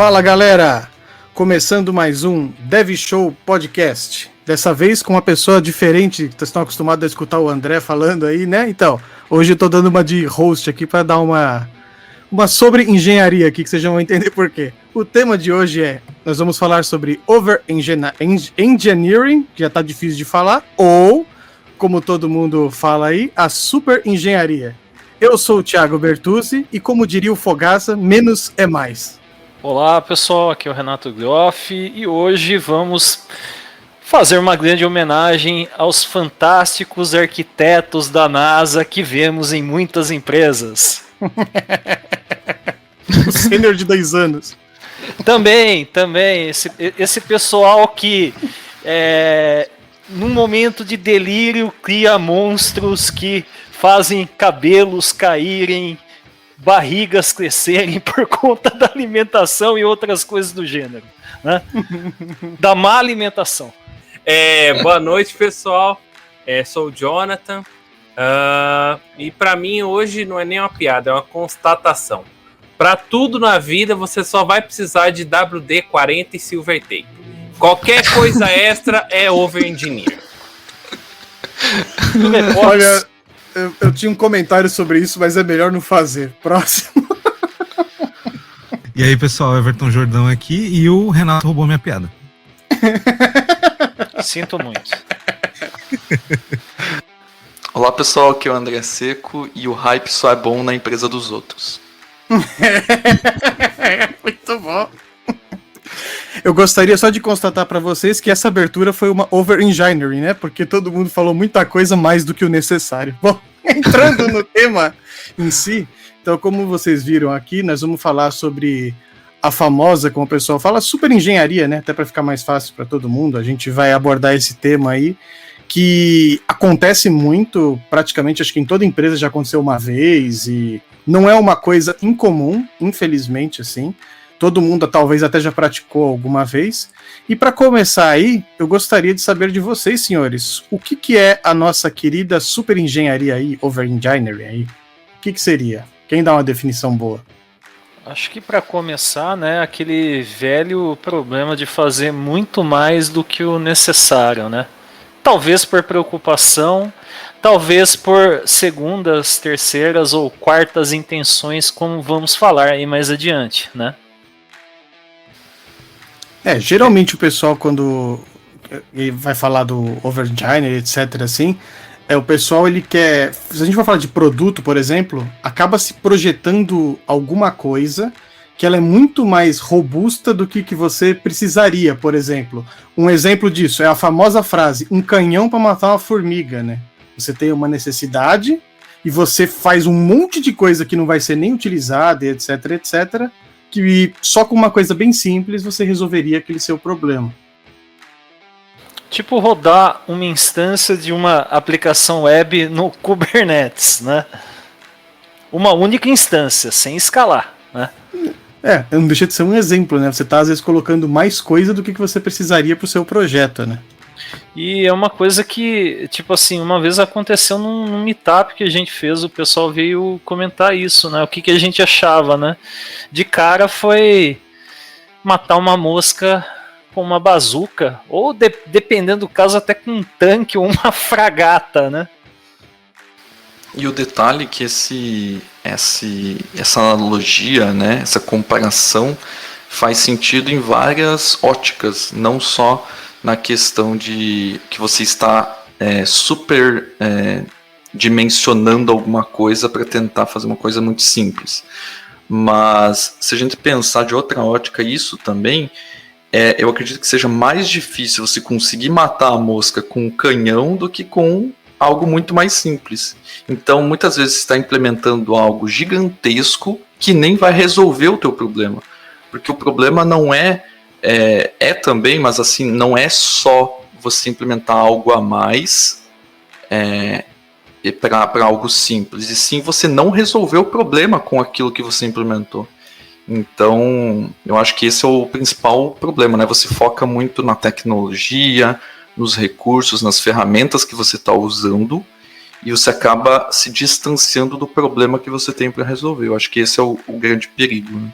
Fala galera, começando mais um Dev Show Podcast, dessa vez com uma pessoa diferente, vocês estão acostumados a escutar o André falando aí, né? Então, hoje eu tô dando uma de host aqui para dar uma sobre engenharia aqui, que vocês já vão entender por quê. O tema de hoje nós vamos falar sobre over engineering, que já tá difícil de falar, ou, como todo mundo fala aí, a super engenharia. Eu sou o Thiago Bertuzzi e, como diria o Fogaça, menos é mais. Olá pessoal, aqui é o Renato Groff e hoje vamos fazer uma grande homenagem aos fantásticos arquitetos da NASA que vemos em muitas empresas. O sênior de 2 anos. Também, esse pessoal que num momento de delírio cria monstros que fazem cabelos caírem, barrigas crescerem por conta da alimentação e outras coisas do gênero, né? Da má alimentação. Boa noite, pessoal. Sou o Jonathan. E para mim hoje não é nem uma piada, é uma constatação. Para tudo na vida você só vai precisar de WD-40 e Silver Tape. Qualquer coisa extra é over-engineer. Olha, eu tinha um comentário sobre isso, mas é melhor não fazer. Próximo. E aí, pessoal, Everton Jordão aqui e o Renato roubou minha piada. Sinto muito. Olá, pessoal, aqui é o André Seco e o hype só é bom na empresa dos outros. Muito bom. Eu gostaria só de constatar para vocês que essa abertura foi uma over-engineering, né? Porque todo mundo falou muita coisa mais do que o necessário. Bom, entrando no tema em si, então como vocês viram aqui, nós vamos falar sobre a famosa, como o pessoal fala, super engenharia, né? Até para ficar mais fácil para todo mundo, a gente vai abordar esse tema aí, que acontece muito, praticamente, acho que em toda empresa já aconteceu uma vez, e não é uma coisa incomum, infelizmente, assim. Todo mundo talvez até já praticou alguma vez. E para começar aí, eu gostaria de saber de vocês, senhores, o que é a nossa querida super engenharia aí, over engineering aí? O que seria? Quem dá uma definição boa? Acho que para começar, né, aquele velho problema de fazer muito mais do que o necessário, né? Talvez por preocupação, talvez por segundas, terceiras ou quartas intenções, como vamos falar aí mais adiante, né? Geralmente o pessoal, quando vai falar do overengineering, etc, assim, o pessoal, ele quer, se a gente for falar de produto, por exemplo, acaba se projetando alguma coisa que ela é muito mais robusta do que você precisaria, por exemplo. Um exemplo disso é a famosa frase, um canhão para matar uma formiga, né? Você tem uma necessidade e você faz um monte de coisa que não vai ser nem utilizada, etc, etc, que só com uma coisa bem simples você resolveria aquele seu problema. Tipo rodar uma instância de uma aplicação web no Kubernetes, né? Uma única instância, sem escalar, né? Não deixa de ser um exemplo, né? Você está às vezes colocando mais coisa do que você precisaria para o seu projeto, né? E é uma coisa que, tipo assim, uma vez aconteceu num meetup que a gente fez, o pessoal veio comentar isso, né? O que a gente achava, né? De cara foi matar uma mosca com uma bazuca, ou dependendo do caso, até com um tanque ou uma fragata, né? E o detalhe é que essa analogia, né, essa comparação faz sentido em várias óticas, não só na questão de que você está dimensionando alguma coisa para tentar fazer uma coisa muito simples. Mas se a gente pensar de outra ótica isso também, eu acredito que seja mais difícil você conseguir matar a mosca com um canhão do que com algo muito mais simples. Então, muitas vezes você está implementando algo gigantesco que nem vai resolver o teu problema. Porque o problema não é também, mas assim, não é só você implementar algo a mais para algo simples, e sim você não resolver o problema com aquilo que você implementou. Então, eu acho que esse é o principal problema, né? Você foca muito na tecnologia, nos recursos, nas ferramentas que você está usando, e você acaba se distanciando do problema que você tem para resolver. Eu acho que esse é o grande perigo, né?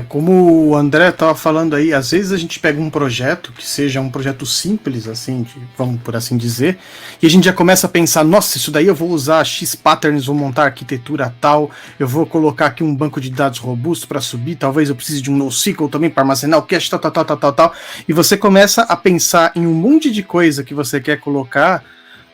Como o André estava falando aí, às vezes a gente pega um projeto que seja um projeto simples, assim, vamos por assim dizer, e a gente já começa a pensar, nossa, isso daí eu vou usar X patterns, vou montar arquitetura tal, eu vou colocar aqui um banco de dados robusto para subir, talvez eu precise de um NoSQL também para armazenar o cache, tal, e você começa a pensar em um monte de coisa que você quer colocar,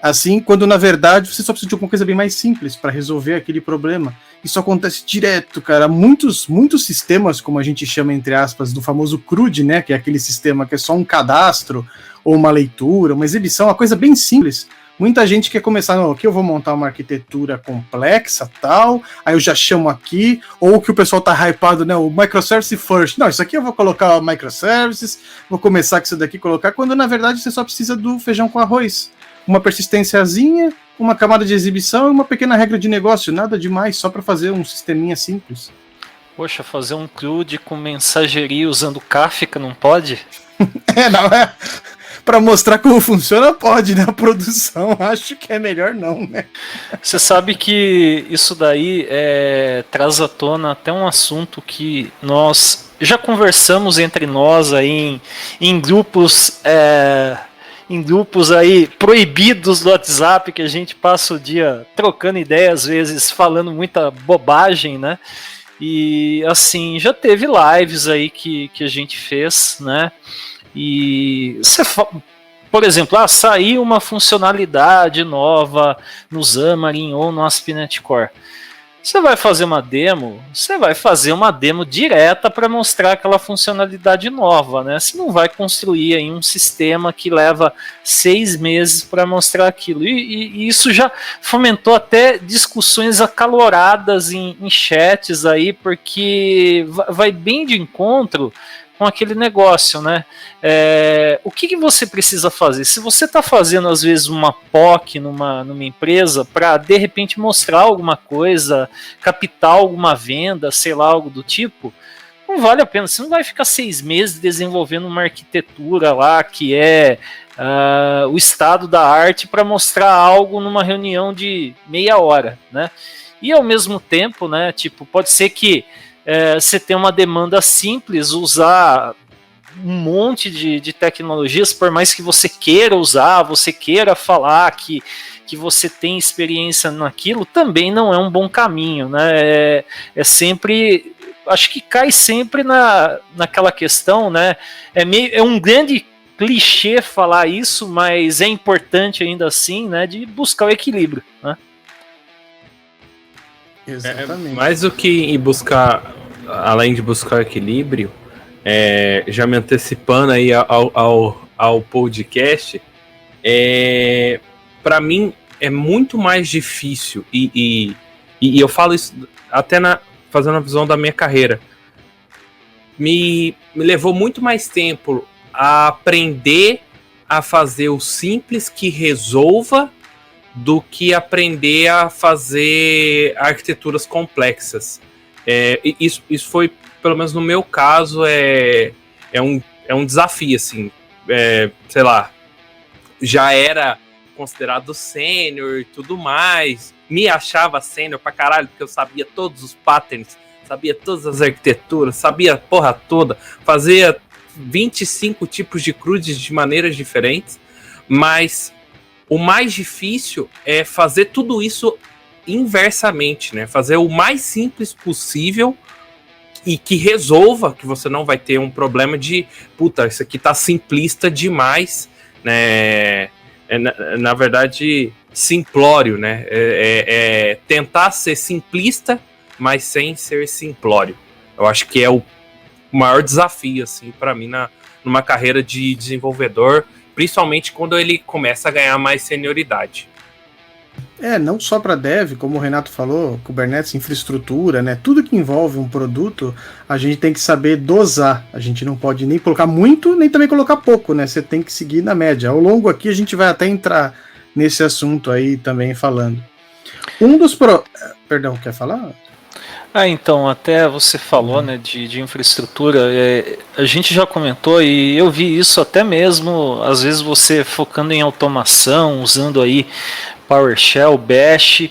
assim, quando na verdade você só precisa de uma coisa bem mais simples para resolver aquele problema. Isso acontece direto, cara. Muitos sistemas, como a gente chama, entre aspas, do famoso CRUD, né? Que é aquele sistema que é só um cadastro, ou uma leitura, uma exibição, uma coisa bem simples. Muita gente quer começar, não, aqui eu vou montar uma arquitetura complexa, tal, aí eu já chamo aqui, ou que o pessoal tá hypado, né? O microservice first. Não, isso aqui eu vou colocar microservices, vou começar com isso daqui, colocar, quando na verdade você só precisa do feijão com arroz. Uma persistênciazinha, uma camada de exibição e uma pequena regra de negócio, nada demais, só para fazer um sisteminha simples. Poxa, fazer um CRUD com mensageria usando Kafka, não pode? Não é. Para mostrar como funciona, pode, né? A produção, acho que é melhor não, né? Você sabe que isso daí traz à tona até um assunto que nós já conversamos entre nós aí em grupos... em grupos aí proibidos do WhatsApp, que a gente passa o dia trocando ideias, às vezes falando muita bobagem, né? E assim, já teve lives aí que a gente fez, né? E por exemplo, saiu uma funcionalidade nova no Xamarin ou no ASP.NET Core. Você vai fazer uma demo, direta para mostrar aquela funcionalidade nova, né? Você não vai construir aí um sistema que leva 6 meses para mostrar aquilo. E isso já fomentou até discussões acaloradas em chats aí, porque vai bem de encontro com aquele negócio, né? O que você precisa fazer? Se você está fazendo, às vezes, uma POC numa empresa para, de repente, mostrar alguma coisa, captar alguma venda, sei lá, algo do tipo, não vale a pena. Você não vai ficar 6 meses desenvolvendo uma arquitetura lá que é o estado da arte para mostrar algo numa reunião de meia hora, né? E, ao mesmo tempo, né, tipo, pode ser que você tem uma demanda simples, usar um monte de tecnologias, por mais que você queira usar, você queira falar que você tem experiência naquilo, também não é um bom caminho, né? Sempre, acho que cai sempre naquela questão, né? É um grande clichê falar isso, mas é importante ainda assim, né? De buscar o equilíbrio, né? Exatamente. Mais do que buscar, além de buscar equilíbrio, já me antecipando aí ao podcast, para mim é muito mais difícil, e eu falo isso até fazendo a visão da minha carreira, me levou muito mais tempo a aprender a fazer o simples que resolva do que aprender a fazer arquiteturas complexas. Isso foi, pelo menos no meu caso, é um desafio, assim. Sei lá, já era considerado sênior e tudo mais, me achava sênior pra caralho, porque eu sabia todos os patterns, sabia todas as arquiteturas, sabia a porra toda, fazia 25 tipos de CRUDs de maneiras diferentes, mas o mais difícil é fazer tudo isso inversamente, né? Fazer o mais simples possível e que resolva, que você não vai ter um problema de, puta, isso aqui tá simplista demais, né? Na verdade, simplório, né? Tentar ser simplista, mas sem ser simplório. Eu acho que é o maior desafio, assim, para mim, numa carreira de desenvolvedor, principalmente quando ele começa a ganhar mais senioridade. Não só para dev, como o Renato falou, Kubernetes, infraestrutura, né? Tudo que envolve um produto, a gente tem que saber dosar. A gente não pode nem colocar muito, nem também colocar pouco, né? Você tem que seguir na média. Ao longo aqui a gente vai até entrar nesse assunto aí também falando. Perdão, quer falar? Então, até você falou, né, de infraestrutura, a gente já comentou e eu vi isso até mesmo, às vezes você focando em automação, usando aí PowerShell, Bash,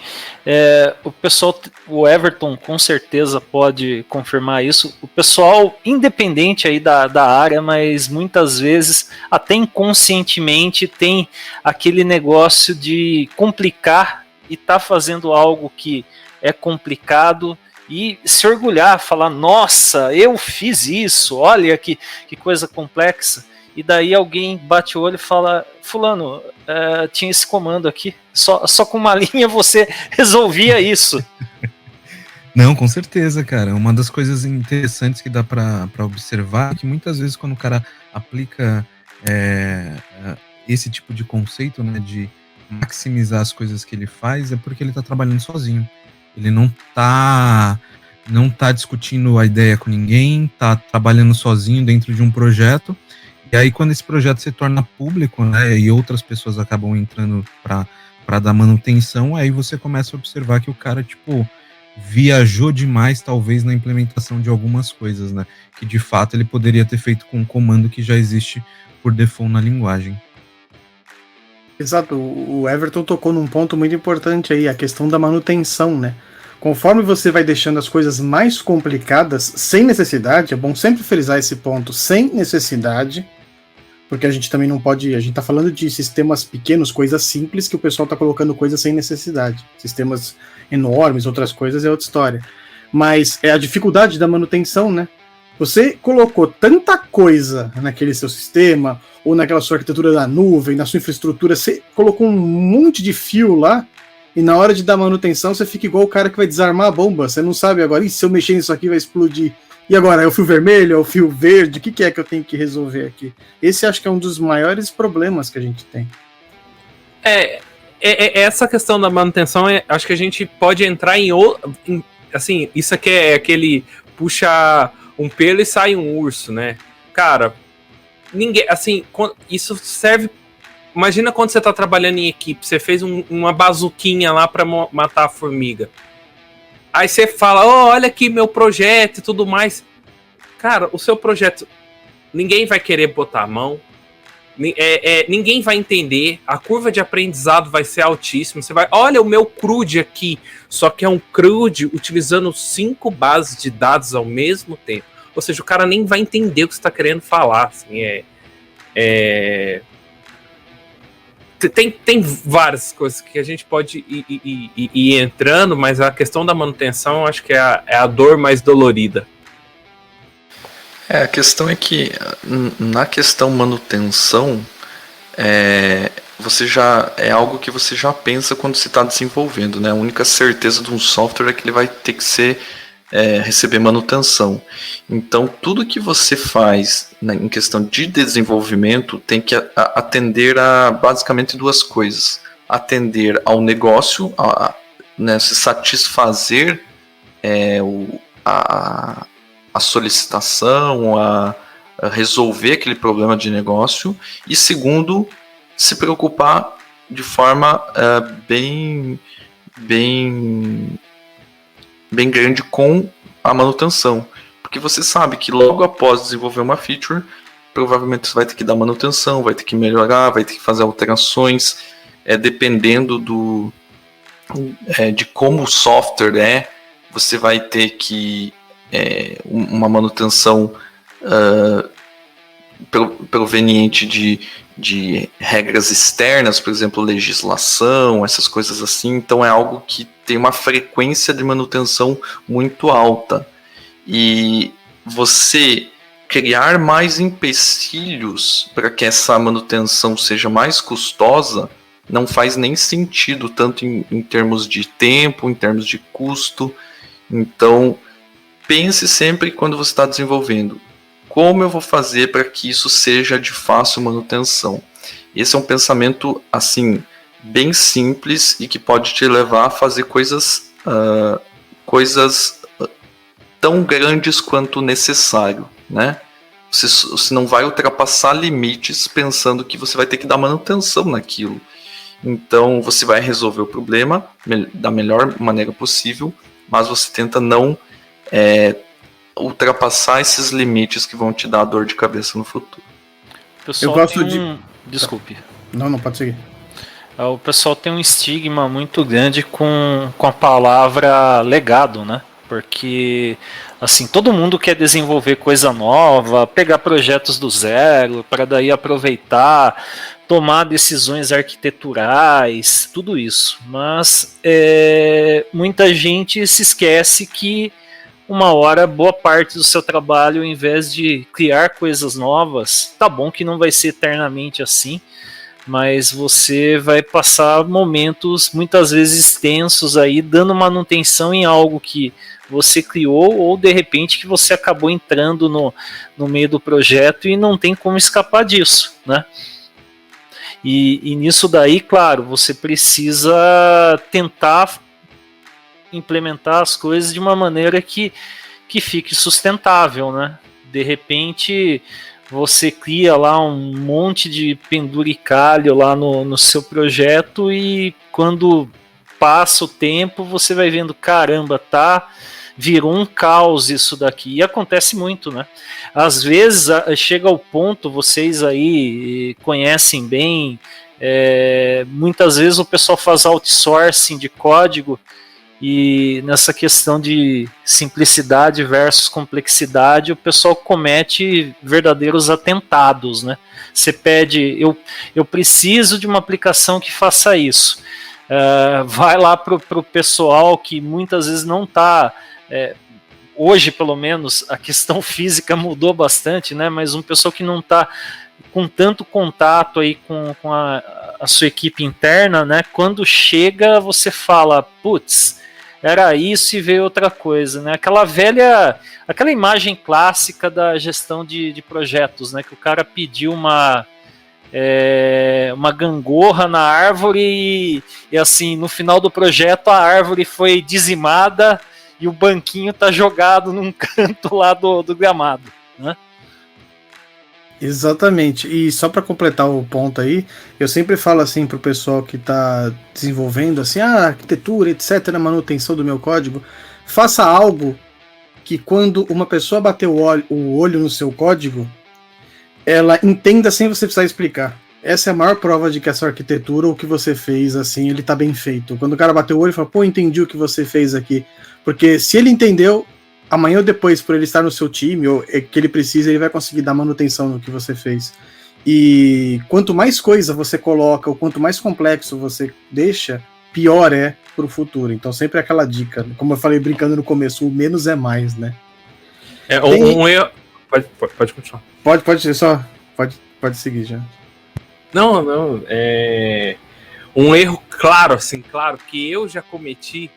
O pessoal, o Everton com certeza pode confirmar isso, o pessoal independente aí da área, mas muitas vezes até inconscientemente tem aquele negócio de complicar e tá fazendo algo que é complicado e se orgulhar, falar, nossa, eu fiz isso, olha que coisa complexa. E daí alguém bate o olho e fala, fulano, tinha esse comando aqui, só com uma linha você resolvia isso. Não, com certeza, cara. Uma das coisas interessantes que dá pra observar é que muitas vezes quando o cara aplica esse tipo de conceito, né, de maximizar as coisas que ele faz, é porque ele tá trabalhando sozinho. Ele não tá discutindo a ideia com ninguém, tá trabalhando sozinho dentro de um projeto. E aí, quando esse projeto se torna público, né, e outras pessoas acabam entrando para dar manutenção, aí você começa a observar que o cara, tipo, viajou demais, talvez, na implementação de algumas coisas, né, que de fato ele poderia ter feito com um comando que já existe por default na linguagem. Exato, o Everton tocou num ponto muito importante aí, a questão da manutenção, né? Conforme você vai deixando as coisas mais complicadas, sem necessidade, é bom sempre frisar esse ponto, sem necessidade, porque a gente também não pode, a gente tá falando de sistemas pequenos, coisas simples, que o pessoal tá colocando coisas sem necessidade. Sistemas enormes, outras coisas é outra história. Mas é a dificuldade da manutenção, né? Você colocou tanta coisa naquele seu sistema, ou naquela sua arquitetura da nuvem, na sua infraestrutura, você colocou um monte de fio lá, e na hora de dar manutenção você fica igual o cara que vai desarmar a bomba. Você não sabe agora, se eu mexer nisso aqui vai explodir. E agora, é o fio vermelho, é o fio verde? O que é que eu tenho que resolver aqui? Esse acho que é um dos maiores problemas que a gente tem. Essa questão da manutenção, acho que a gente pode entrar em assim, isso aqui é aquele puxa um pelo e sai um urso, né? Cara, ninguém, assim, isso serve. Imagina quando você tá trabalhando em equipe, você fez uma bazuquinha lá pra matar a formiga. Aí você fala, olha aqui meu projeto e tudo mais. Cara, o seu projeto, ninguém vai querer botar a mão, ninguém vai entender, a curva de aprendizado vai ser altíssima. Você vai, olha o meu CRUD aqui, só que é um CRUD utilizando 5 bases de dados ao mesmo tempo. Ou seja, o cara nem vai entender o que você está querendo falar. Assim, Tem várias coisas que a gente pode ir entrando, mas a questão da manutenção acho que é a dor mais dolorida. A questão é que na questão manutenção você já é algo que você já pensa quando você está desenvolvendo, né? A única certeza de um software é que ele vai ter que receber manutenção. Então tudo que você faz, né, em questão de desenvolvimento tem que atender a basicamente 2 coisas: atender ao negócio, né, se satisfazer a solicitação, a resolver aquele problema de negócio, e segundo, se preocupar de forma bem grande com a manutenção, porque você sabe que logo após desenvolver uma feature, provavelmente você vai ter que dar manutenção, vai ter que melhorar, vai ter que fazer alterações, dependendo de como o software você vai ter que uma manutenção proveniente de regras externas, por exemplo, legislação, essas coisas assim. Então é algo que tem uma frequência de manutenção muito alta. E você criar mais empecilhos para que essa manutenção seja mais custosa não faz nem sentido, tanto em termos de tempo, em termos de custo. Então pense sempre quando você está desenvolvendo: como eu vou fazer para que isso seja de fácil manutenção? Esse é um pensamento assim bem simples e que pode te levar a fazer coisas tão grandes quanto necessário, né? Você não vai ultrapassar limites pensando que você vai ter que dar manutenção naquilo. Então você vai resolver o problema da melhor maneira possível, mas você tenta não ultrapassar esses limites que vão te dar dor de cabeça no futuro. Pessoal, Eu gosto de... Desculpe. Não, pode seguir. O pessoal tem um estigma muito grande com a palavra legado, né? Porque, assim, todo mundo quer desenvolver coisa nova, pegar projetos do zero, para daí aproveitar, tomar decisões arquiteturais, tudo isso. Mas muita gente se esquece que uma hora, boa parte do seu trabalho, ao invés de criar coisas novas, tá bom que não vai ser eternamente assim, mas você vai passar momentos muitas vezes tensos aí, dando manutenção em algo que você criou ou de repente que você acabou entrando no meio do projeto e não tem como escapar disso, né? E nisso daí, claro, você precisa tentar implementar as coisas de uma maneira que fique sustentável, né? De repente você cria lá um monte de penduricalho lá no seu projeto e quando passa o tempo você vai vendo, caramba, virou um caos isso daqui. E acontece muito, né? Às vezes chega ao ponto, vocês aí conhecem bem, muitas vezes o pessoal faz outsourcing de código e nessa questão de simplicidade versus complexidade, o pessoal comete verdadeiros atentados, né? Você pede, eu preciso de uma aplicação que faça isso. Vai lá para o pessoal que muitas vezes não está... hoje, pelo menos, a questão física mudou bastante, né? Mas um pessoal que não está com tanto contato aí com a sua equipe interna, né? Quando chega, você fala, putz, era isso e veio outra coisa, né? Aquela imagem clássica da gestão de projetos, né? Que o cara pediu uma gangorra na árvore e assim, no final do projeto a árvore foi dizimada e o banquinho tá jogado num canto lá do gramado, né? Exatamente. E só para completar o ponto aí, eu sempre falo assim pro pessoal que tá desenvolvendo assim, arquitetura, etc, na manutenção do meu código, faça algo que quando uma pessoa bater o olho no seu código, ela entenda sem você precisar explicar. Essa é a maior prova de que a sua arquitetura, o que você fez, assim, ele tá bem feito. Quando o cara bater o olho e fala, pô, entendi o que você fez aqui. Porque se ele entendeu, amanhã ou depois, por ele estar no seu time, ou que ele precisa, ele vai conseguir dar manutenção no que você fez. E quanto mais coisa você coloca, ou quanto mais complexo você deixa, pior é pro futuro. Então sempre é aquela dica, como eu falei brincando no começo, o menos é mais, né? Pode continuar. Pode ser só. Pode seguir já. Não, um erro claro que eu já cometi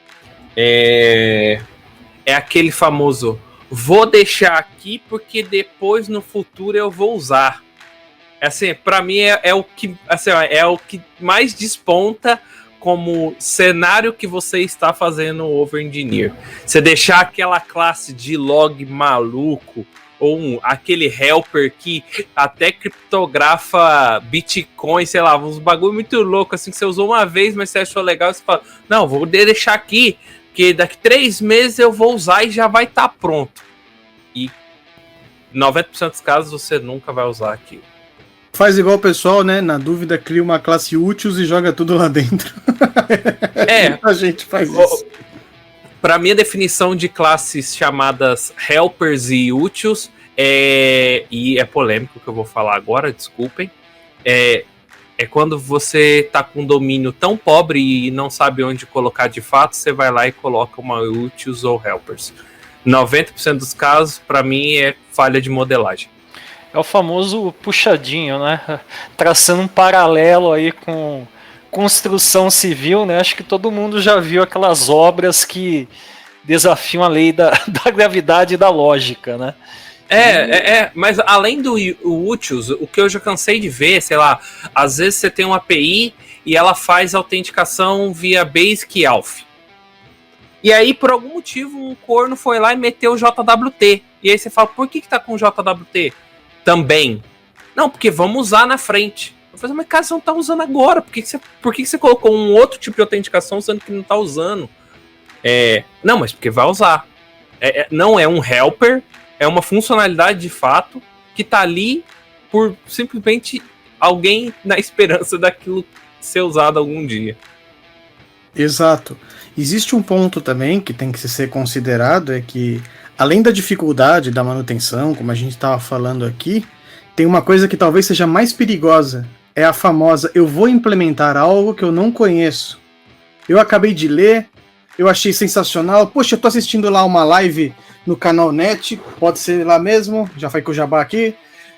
é aquele famoso vou deixar aqui porque depois no futuro eu vou usar. Assim, para mim é o que mais desponta como cenário que você está fazendo o over-engineer. Você deixar aquela classe de log maluco ou aquele helper que até criptografa Bitcoin, sei lá, uns bagulho muito louco assim que você usou uma vez, mas você achou legal e você fala, não, vou deixar aqui que daqui 3 meses eu vou usar e já vai estar pronto. E 90% dos casos você nunca vai usar aquilo. Faz igual o pessoal, né? Na dúvida, cria uma classe úteis e joga tudo lá dentro. A gente faz isso. Para mim, a definição de classes chamadas helpers e úteis e é polêmico o que eu vou falar agora, desculpem, é quando você tá com um domínio tão pobre e não sabe onde colocar de fato, você vai lá e coloca uma úteis ou helpers. 90% dos casos, para mim, é falha de modelagem. É o famoso puxadinho, né? Traçando um paralelo aí com construção civil, né? Acho que todo mundo já viu aquelas obras que desafiam a lei da gravidade e da lógica, né? Mas além do úteis, o que eu já cansei de ver, sei lá, às vezes você tem uma API e ela faz autenticação via Basic e Auth. E aí, por algum motivo, um corno foi lá e meteu o JWT. E aí você fala, por que tá com JWT? Também. Não, porque vamos usar na frente. Eu falei, mas cara, você não tá usando agora. Por que você colocou um outro tipo de autenticação sendo que não tá usando? Não, mas porque vai usar. Não é um helper, é uma funcionalidade de fato que tá ali por simplesmente alguém na esperança daquilo ser usado algum dia. Exato. Existe um ponto também que tem que ser considerado, é que além da dificuldade da manutenção, como a gente estava falando aqui, tem uma coisa que talvez seja mais perigosa, é a famosa, eu vou implementar algo que eu não conheço. Eu acabei de ler, eu achei sensacional, poxa, eu tô assistindo lá uma live no canal Net, pode ser lá mesmo, já foi com o jabá aqui,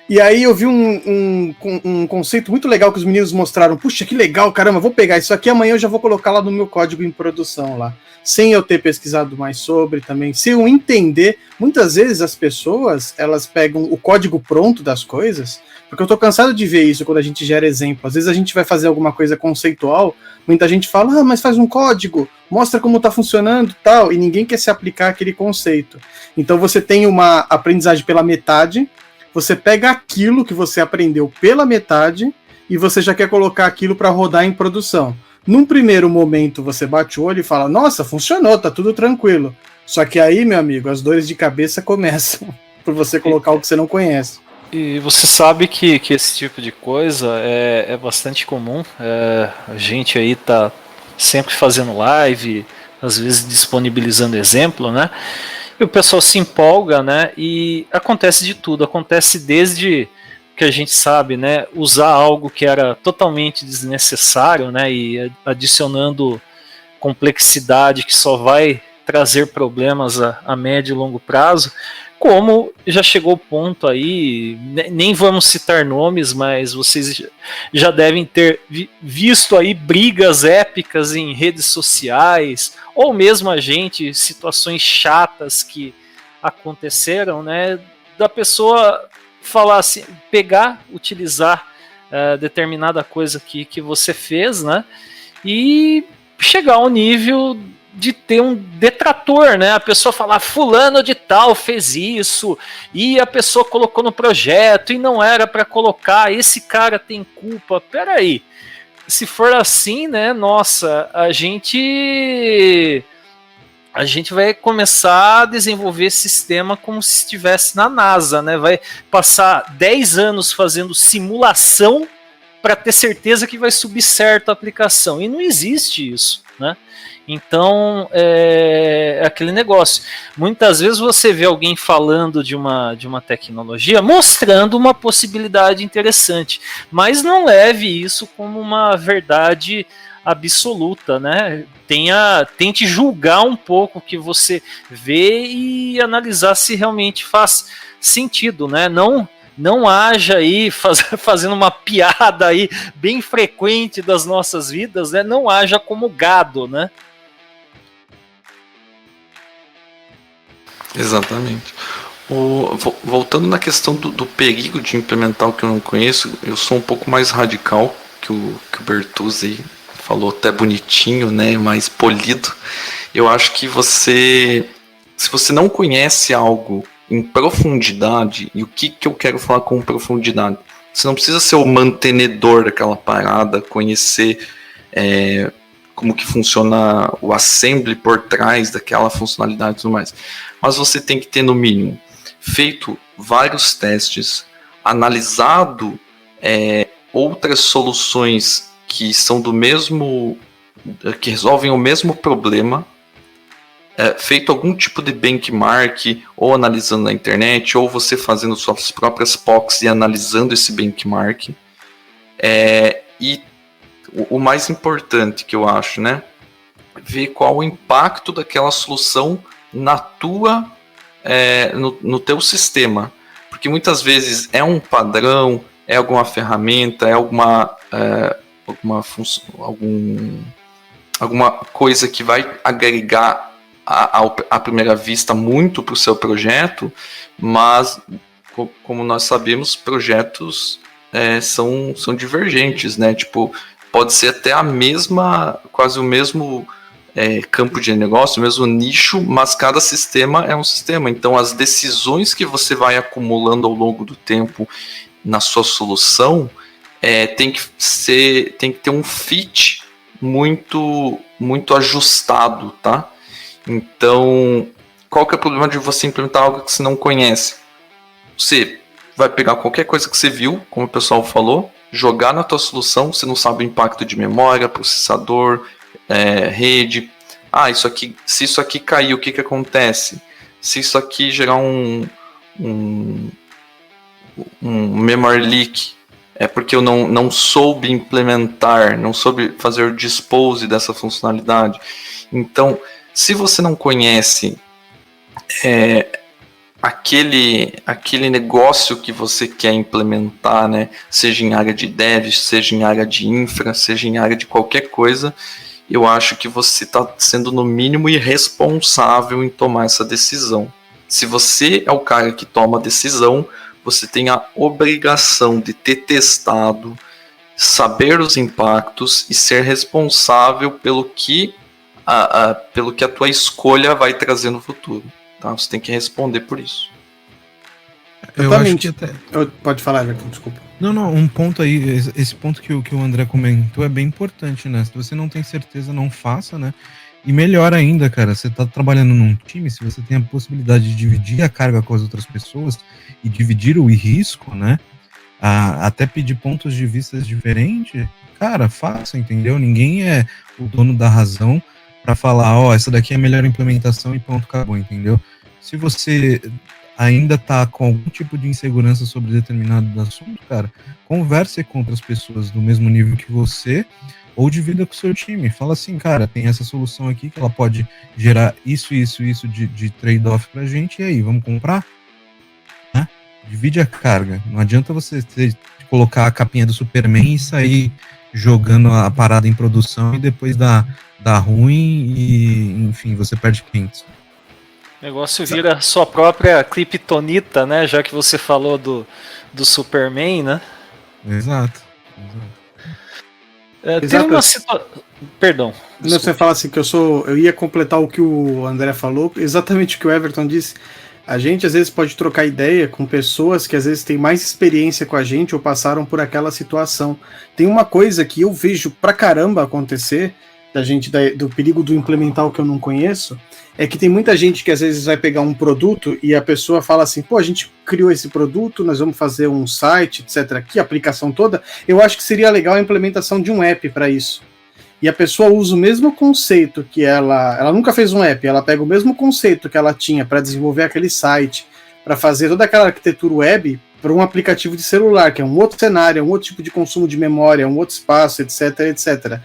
e aí eu vi um conceito muito legal que os meninos mostraram, puxa, que legal, caramba, vou pegar isso aqui, amanhã eu já vou colocar lá no meu código em produção lá, sem eu ter pesquisado mais sobre também, sem eu entender, muitas vezes as pessoas, elas pegam o código pronto das coisas, porque eu tô cansado de ver isso quando a gente gera exemplo, às vezes a gente vai fazer alguma coisa conceitual, muita gente fala, mas faz um código, mostra como tá funcionando e tal, e ninguém quer se aplicar aquele conceito. Então você tem uma aprendizagem pela metade, você pega aquilo que você aprendeu pela metade e você já quer colocar aquilo para rodar em produção. Num primeiro momento você bate o olho e fala, nossa, funcionou, tá tudo tranquilo. Só que aí, meu amigo, as dores de cabeça começam por você colocar o que você não conhece. E você sabe que esse tipo de coisa é bastante comum. A gente aí tá sempre fazendo live, às vezes disponibilizando exemplo, né? E o pessoal se empolga, né? E acontece de tudo. Acontece desde que a gente sabe, né? Usar algo que era totalmente desnecessário, né? E adicionando complexidade que só vai trazer problemas a médio e longo prazo. Como já chegou o ponto aí, nem vamos citar nomes, mas vocês já devem ter visto aí brigas épicas em redes sociais, ou mesmo a gente, situações chatas que aconteceram, né, da pessoa falar assim, pegar, utilizar determinada coisa que você fez, né, e chegar ao nível de ter um detrator, né? A pessoa falar, fulano de tal fez isso, e a pessoa colocou no projeto, e não era para colocar, esse cara tem culpa. Peraí, se for assim, né, nossa, a gente vai começar a desenvolver esse sistema como se estivesse na NASA, né? Vai passar 10 anos fazendo simulação para ter certeza que vai subir certo a aplicação, e não existe isso, né? Então, é aquele negócio. Muitas vezes você vê alguém falando de uma tecnologia, mostrando uma possibilidade interessante, mas não leve isso como uma verdade absoluta, né? Tente julgar um pouco o que você vê e analisar se realmente faz sentido, né? Não haja aí fazendo uma piada aí bem frequente das nossas vidas, né? Não haja como gado, né? Exatamente. Voltando na questão do perigo de implementar o que eu não conheço, eu sou um pouco mais radical que o Bertuzzi falou, até bonitinho, né, mais polido. Eu acho que se você não conhece algo em profundidade, e o que eu quero falar com profundidade? Você não precisa ser o mantenedor daquela parada, conhecer como que funciona o assembly por trás daquela funcionalidade e tudo mais. Mas você tem que ter, no mínimo, feito vários testes, analisado outras soluções que são que resolvem o mesmo problema, feito algum tipo de benchmark, ou analisando na internet, ou você fazendo suas próprias POCs e analisando esse benchmark. E o mais importante que eu acho, né? Ver qual o impacto daquela solução na no teu sistema. Porque muitas vezes é um padrão, é alguma ferramenta, é alguma coisa que vai agregar à primeira vista muito para o seu projeto, mas como nós sabemos, projetos são divergentes, né? Tipo, pode ser até quase o mesmo campo de negócio, o mesmo nicho, mas cada sistema é um sistema. Então, as decisões que você vai acumulando ao longo do tempo na sua solução tem que ter um fit muito, muito ajustado, tá? Então, qual que é o problema de você implementar algo que você não conhece? Você vai pegar qualquer coisa que você viu, como o pessoal falou, jogar na tua solução, você não sabe o impacto de memória, processador, rede. Se isso aqui cair, o que acontece? Se isso aqui gerar um memory leak, é porque eu não soube implementar, não soube fazer o dispose dessa funcionalidade. Então, se você não conhece aquele negócio que você quer implementar, né, seja em área de dev, seja em área de infra, seja em área de qualquer coisa, eu acho que você está sendo no mínimo irresponsável em tomar essa decisão. Se você é o cara que toma a decisão, você tem a obrigação de ter testado, saber os impactos e ser responsável pelo que a tua escolha vai trazer no futuro. Tá? Você tem que responder por isso. Eu acho que até... Pode falar, Everton, desculpa. Não, um ponto aí, esse ponto que o André comentou é bem importante, né? Se você não tem certeza, não faça, né? E melhor ainda, cara, você tá trabalhando num time, se você tem a possibilidade de dividir a carga com as outras pessoas e dividir o risco, né? Até pedir pontos de vista diferentes, cara, faça, entendeu? Ninguém é o dono da razão para falar, essa daqui é a melhor implementação e pronto, acabou, entendeu? Se você ainda tá com algum tipo de insegurança sobre determinado assunto, cara, converse com outras pessoas do mesmo nível que você ou divida com o seu time. Fala assim, cara, tem essa solução aqui que ela pode gerar isso de trade-off pra gente, e aí, vamos comprar? Né? Divide a carga. Não adianta você colocar a capinha do Superman e sair jogando a parada em produção e depois dá ruim e, enfim, você perde clientes. O negócio vira sua própria kryptonita, né? Já que você falou do Superman, né? Exato. Tem uma situação... Perdão. Não, você fala assim que eu ia completar o que o André falou, exatamente o que o Everton disse. A gente às vezes pode trocar ideia com pessoas que às vezes têm mais experiência com a gente ou passaram por aquela situação. Tem uma coisa que eu vejo pra caramba acontecer, do perigo do implementar o que eu não conheço, é que tem muita gente que às vezes vai pegar um produto e a pessoa fala assim, a gente criou esse produto, nós vamos fazer um site, etc. Aqui, a aplicação toda, eu acho que seria legal a implementação de um app para isso. E a pessoa usa o mesmo conceito que ela nunca fez um app, ela pega o mesmo conceito que ela tinha para desenvolver aquele site, para fazer toda aquela arquitetura web para um aplicativo de celular, que é um outro cenário, é um outro tipo de consumo de memória, é um outro espaço, etc, etc.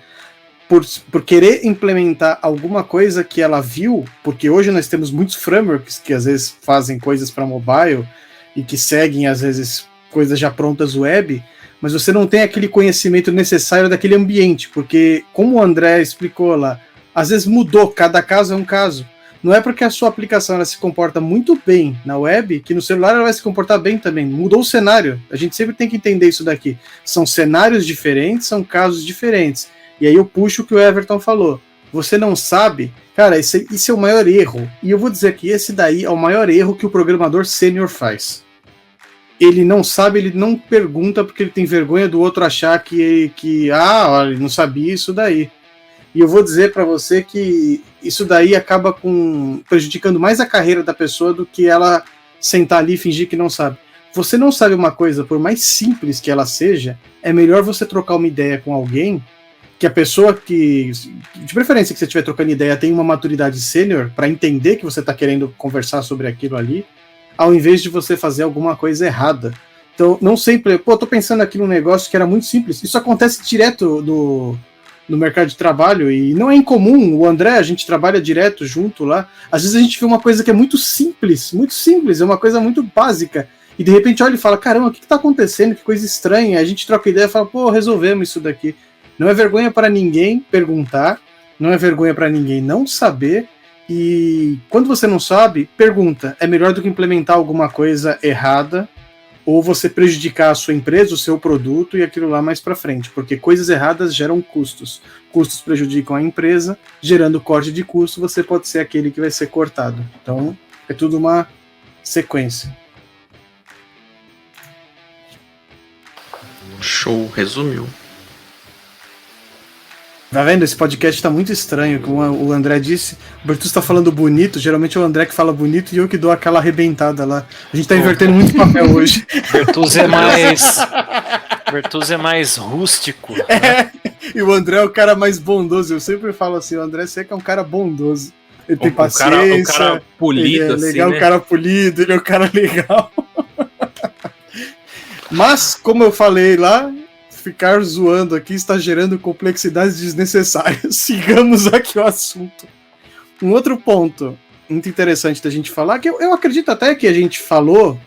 Por querer implementar alguma coisa que ela viu, porque hoje nós temos muitos frameworks que às vezes fazem coisas para mobile e que seguem às vezes coisas já prontas web, mas você não tem aquele conhecimento necessário daquele ambiente, porque como o André explicou lá, às vezes mudou, cada caso é um caso. Não é porque a sua aplicação ela se comporta muito bem na web, que no celular ela vai se comportar bem também. Mudou o cenário, a gente sempre tem que entender isso daqui. São cenários diferentes, são casos diferentes. E aí eu puxo o que o Everton falou. Você não sabe, cara, isso é o maior erro. E eu vou dizer que esse daí é o maior erro que o programador sênior faz. Ele não sabe, ele não pergunta porque ele tem vergonha do outro achar que ele não sabia isso daí. E eu vou dizer para você que isso daí acaba prejudicando mais a carreira da pessoa do que ela sentar ali e fingir que não sabe. Você não sabe uma coisa, por mais simples que ela seja, é melhor você trocar uma ideia com alguém que a pessoa que, de preferência que você estiver trocando ideia, tem uma maturidade sênior para entender que você está querendo conversar sobre aquilo ali, ao invés de você fazer alguma coisa errada. Então, não sempre, tô pensando aqui num negócio que era muito simples. Isso acontece direto no mercado de trabalho e não é incomum. O André, a gente trabalha direto junto lá. Às vezes a gente vê uma coisa que é muito simples, é uma coisa muito básica. E de repente olha e fala, caramba, o que está acontecendo? Que coisa estranha. A gente troca ideia e fala, resolvemos isso daqui. Não é vergonha para ninguém perguntar, não é vergonha para ninguém não saber, e quando você não sabe, pergunta. É melhor do que implementar alguma coisa errada ou você prejudicar a sua empresa, o seu produto e aquilo lá mais para frente, porque coisas erradas geram custos. Custos prejudicam a empresa, gerando corte de custo, você pode ser aquele que vai ser cortado. Então, é tudo uma sequência. Show, resumiu. Tá vendo? Esse podcast tá muito estranho, como o André disse. O Bertus tá falando bonito, geralmente é o André que fala bonito e eu que dou aquela arrebentada lá. A gente tá invertendo muito papel hoje. Bertus é mais... Bertuzzi é mais rústico. E o André é o cara mais bondoso. Eu sempre falo assim, o André Seca é um cara bondoso. Ele tem paciência. Um cara polido, ele é legal, assim, né? um cara polido, ele é um cara legal. Mas, como eu falei lá, ficar zoando aqui está gerando complexidades desnecessárias. Sigamos aqui o assunto. Um outro ponto muito interessante da gente falar, que eu acredito até que a gente falou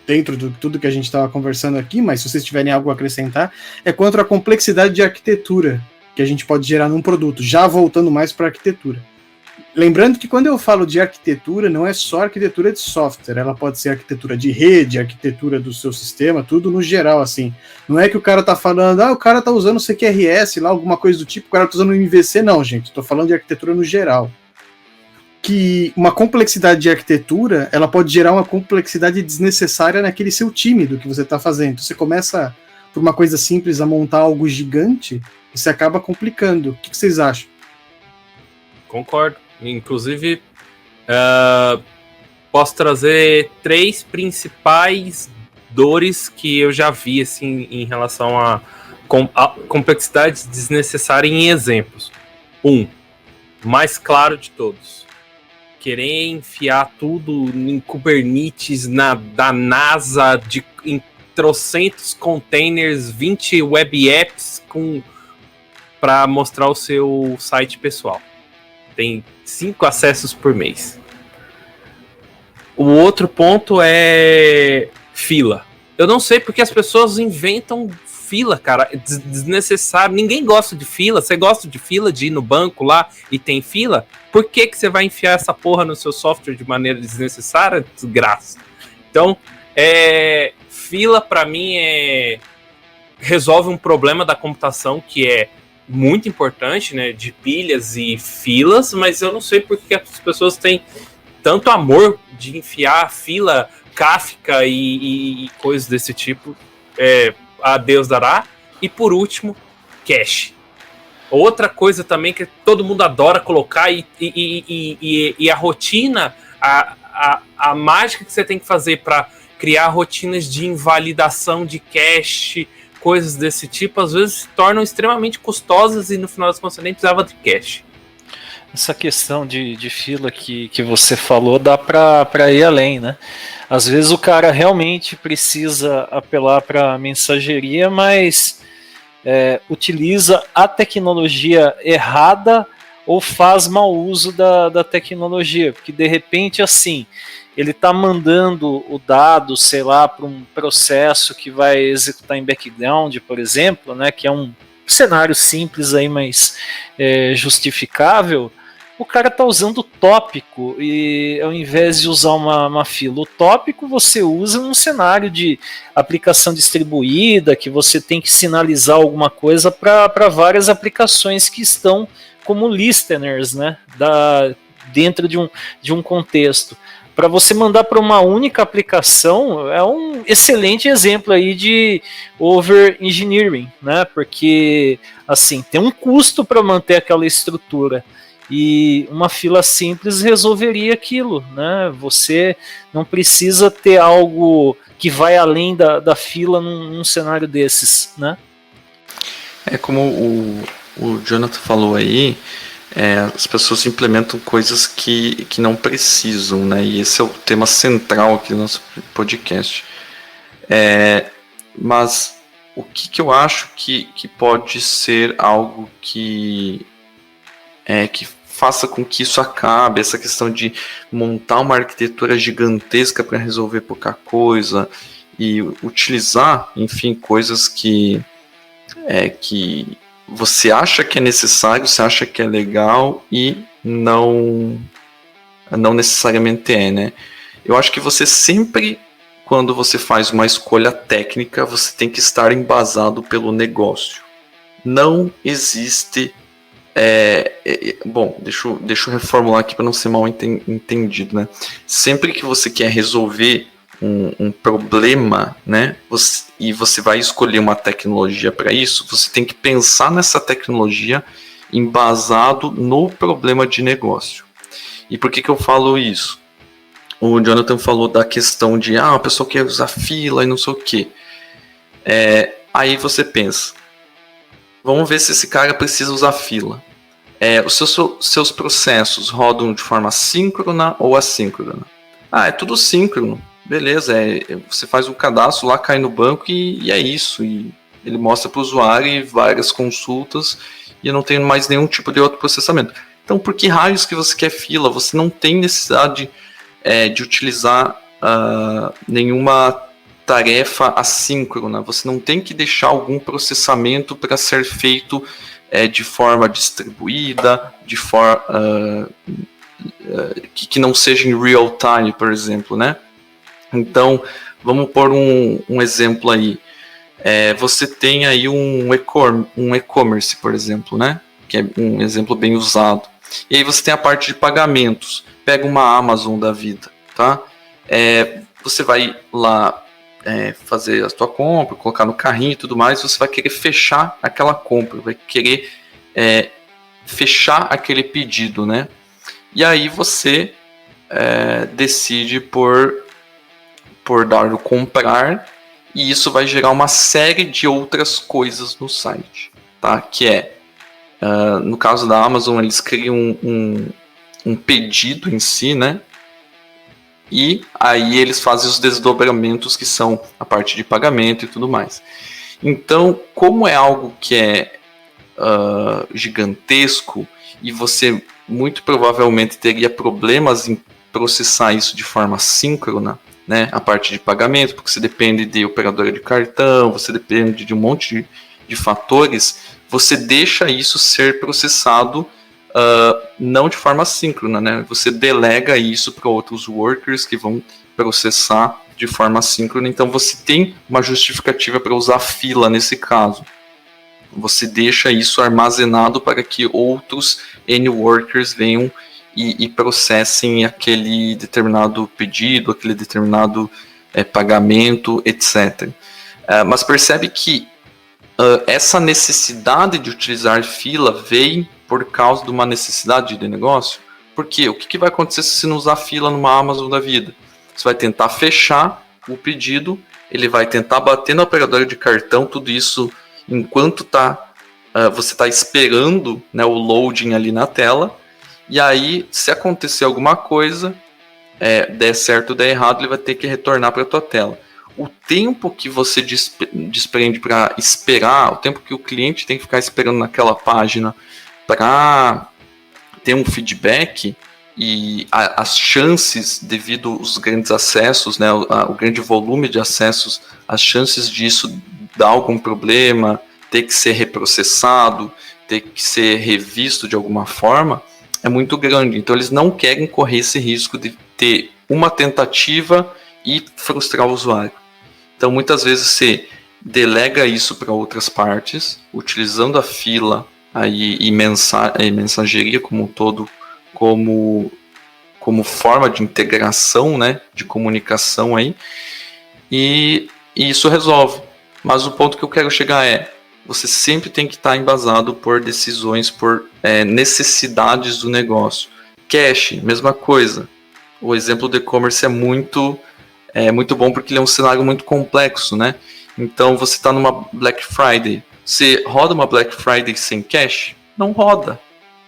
dentro de tudo que a gente estava conversando aqui, mas se vocês tiverem algo a acrescentar, é quanto à complexidade de arquitetura que a gente pode gerar num produto, já voltando mais para a arquitetura. Lembrando que quando eu falo de arquitetura, não é só arquitetura de software, ela pode ser arquitetura de rede, arquitetura do seu sistema, tudo no geral, assim. Não é que o cara tá falando, o cara tá usando CQRS lá, alguma coisa do tipo, o cara tá usando MVC, não, gente, tô falando de arquitetura no geral. Que uma complexidade de arquitetura, ela pode gerar uma complexidade desnecessária naquele seu time do que você está fazendo. Você começa por uma coisa simples a montar algo gigante, e você acaba complicando. O que vocês acham? Concordo. Inclusive, posso trazer 3 principais dores que eu já vi assim, em relação a complexidade desnecessária em exemplos. Mais claro de todos. Querer enfiar tudo em Kubernetes da NASA em trocentos containers, 20 web apps para mostrar o seu site pessoal. Tem 5 acessos por mês. O outro ponto é fila. Eu não sei porque as pessoas inventam fila, cara, desnecessário. Ninguém gosta de fila. Você gosta de fila, de ir no banco lá e tem fila? Por que você vai enfiar essa porra no seu software de maneira desnecessária? Desgraça. Então, fila pra mim resolve um problema da computação que é muito importante, né, de pilhas e filas, mas eu não sei por que as pessoas têm tanto amor de enfiar fila Kafka e coisas desse tipo. A Deus dará. E por último, cache. Outra coisa também que todo mundo adora colocar e a rotina, a mágica que você tem que fazer para criar rotinas de invalidação de cache, coisas desse tipo, às vezes se tornam extremamente custosas e no final das contas você nem precisava de cache. Essa questão de fila que você falou dá para ir além, né? Às vezes o cara realmente precisa apelar para mensageria, mas utiliza a tecnologia errada ou faz mau uso da tecnologia, porque de repente assim, ele está mandando o dado, sei lá, para um processo que vai executar em background, por exemplo, né, que é um cenário simples aí, mas justificável. O cara está usando o tópico e ao invés de usar uma fila, o tópico você usa num cenário de aplicação distribuída, que você tem que sinalizar alguma coisa para várias aplicações que estão como listeners, né, dentro de um contexto. Para você mandar para uma única aplicação é um excelente exemplo aí de over-engineering, né? Porque assim, tem um custo para manter aquela estrutura e uma fila simples resolveria aquilo, né? Você não precisa ter algo que vai além da fila num cenário desses, né? Como o Jonathan falou aí, as pessoas implementam coisas que não precisam, né? E esse é o tema central aqui do nosso podcast. Mas o que eu acho que pode ser algo que faça com que isso acabe, essa questão de montar uma arquitetura gigantesca para resolver pouca coisa e utilizar, enfim, coisas que você acha que é necessário, você acha que é legal e não necessariamente né? Eu acho que você sempre, quando você faz uma escolha técnica, você tem que estar embasado pelo negócio. Não existe... bom, deixa eu reformular aqui para não ser mal entendido, né? Sempre que você quer resolver um problema, né, e você vai escolher uma tecnologia para isso, você tem que pensar nessa tecnologia embasado no problema de negócio. E por que eu falo isso? O Jonathan falou da questão de a pessoa quer usar fila e não sei o que. Aí você pensa, vamos ver se esse cara precisa usar fila. Os seus processos rodam de forma síncrona ou assíncrona? É tudo síncrono. Beleza, você faz um cadastro lá, cai no banco e é isso. E ele mostra para o usuário e várias consultas e não tem mais nenhum tipo de outro processamento. Então, por que raios que você quer fila? Você não tem necessidade de utilizar nenhuma tarefa assíncrona. Você não tem que deixar algum processamento para ser feito de forma distribuída, de forma que não seja em real time, por exemplo, né? Então, vamos pôr um exemplo aí. Você tem aí um e-commerce, por exemplo, né? Que é um exemplo bem usado. E aí você tem a parte de pagamentos. Pega uma Amazon da vida, tá? Você vai lá fazer a sua compra, colocar no carrinho e tudo mais, você vai querer fechar aquela compra, vai querer fechar aquele pedido, né? E aí você decide por dar o comprar, e isso vai gerar uma série de outras coisas no site, tá? Que no caso da Amazon, eles criam um pedido em si, né? E aí eles fazem os desdobramentos, que são a parte de pagamento e tudo mais. Então, como é algo que é gigantesco, e você muito provavelmente teria problemas em processar isso de forma síncrona, né, a parte de pagamento, porque você depende de operadora de cartão, você depende de um monte de fatores, você deixa isso ser processado não de forma síncrona, né? Você delega isso para outros workers que vão processar de forma síncrona. Então você tem uma justificativa para usar fila nesse caso. Você deixa isso armazenado para que outros N-workers venham e processem aquele determinado pedido, aquele determinado pagamento, etc. Mas percebe que essa necessidade de utilizar fila vem por causa de uma necessidade de negócio. Porque o que vai acontecer se você não usar fila numa Amazon da vida? Você vai tentar fechar o pedido, ele vai tentar bater na operadora de cartão, tudo isso enquanto você está esperando, né, o loading ali na tela. E aí, se acontecer alguma coisa, der certo ou der errado, ele vai ter que retornar para a tua tela. O tempo que você desprende para esperar, o tempo que o cliente tem que ficar esperando naquela página para ter um feedback, e as chances, devido aos grandes acessos, né, o grande volume de acessos, as chances disso dar algum problema, ter que ser reprocessado, ter que ser revisto de alguma forma, é muito grande. Então eles não querem correr esse risco de ter uma tentativa e frustrar o usuário. Então muitas vezes você delega isso para outras partes, utilizando a fila e mensageria como um todo, como forma de integração, né, de comunicação aí, e isso resolve. Mas o ponto que eu quero chegar você sempre tem que estar embasado por decisões, por necessidades do negócio. Cache, mesma coisa. O exemplo do e-commerce é muito bom porque ele é um cenário muito complexo, né? Então você está numa Black Friday. Você roda uma Black Friday sem cache? Não roda.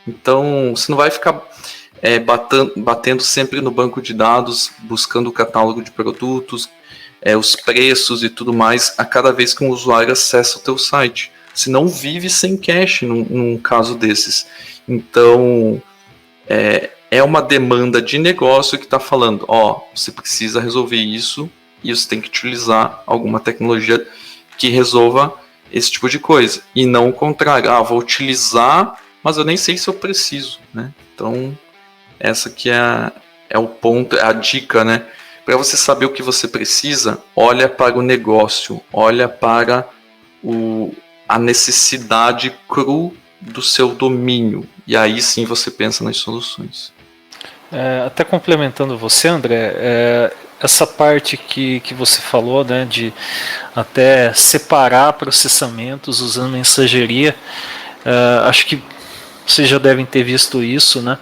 Então você não vai ficar batendo sempre no banco de dados, buscando o catálogo de produtos, os preços e tudo mais, a cada vez que um usuário acessa o teu site. Você não vive sem cache num caso desses. Então, é uma demanda de negócio que está falando, você precisa resolver isso e você tem que utilizar alguma tecnologia que resolva esse tipo de coisa. E não o contrário, vou utilizar, mas eu nem sei se eu preciso, né? Então, essa que é o ponto, é a dica, né? Para você saber o que você precisa, olha para o negócio, olha para a necessidade cru do seu domínio. E aí sim você pensa nas soluções. Até complementando você, André, essa parte que você falou, né, de até separar processamentos usando mensageria, acho que vocês já devem ter visto isso, né?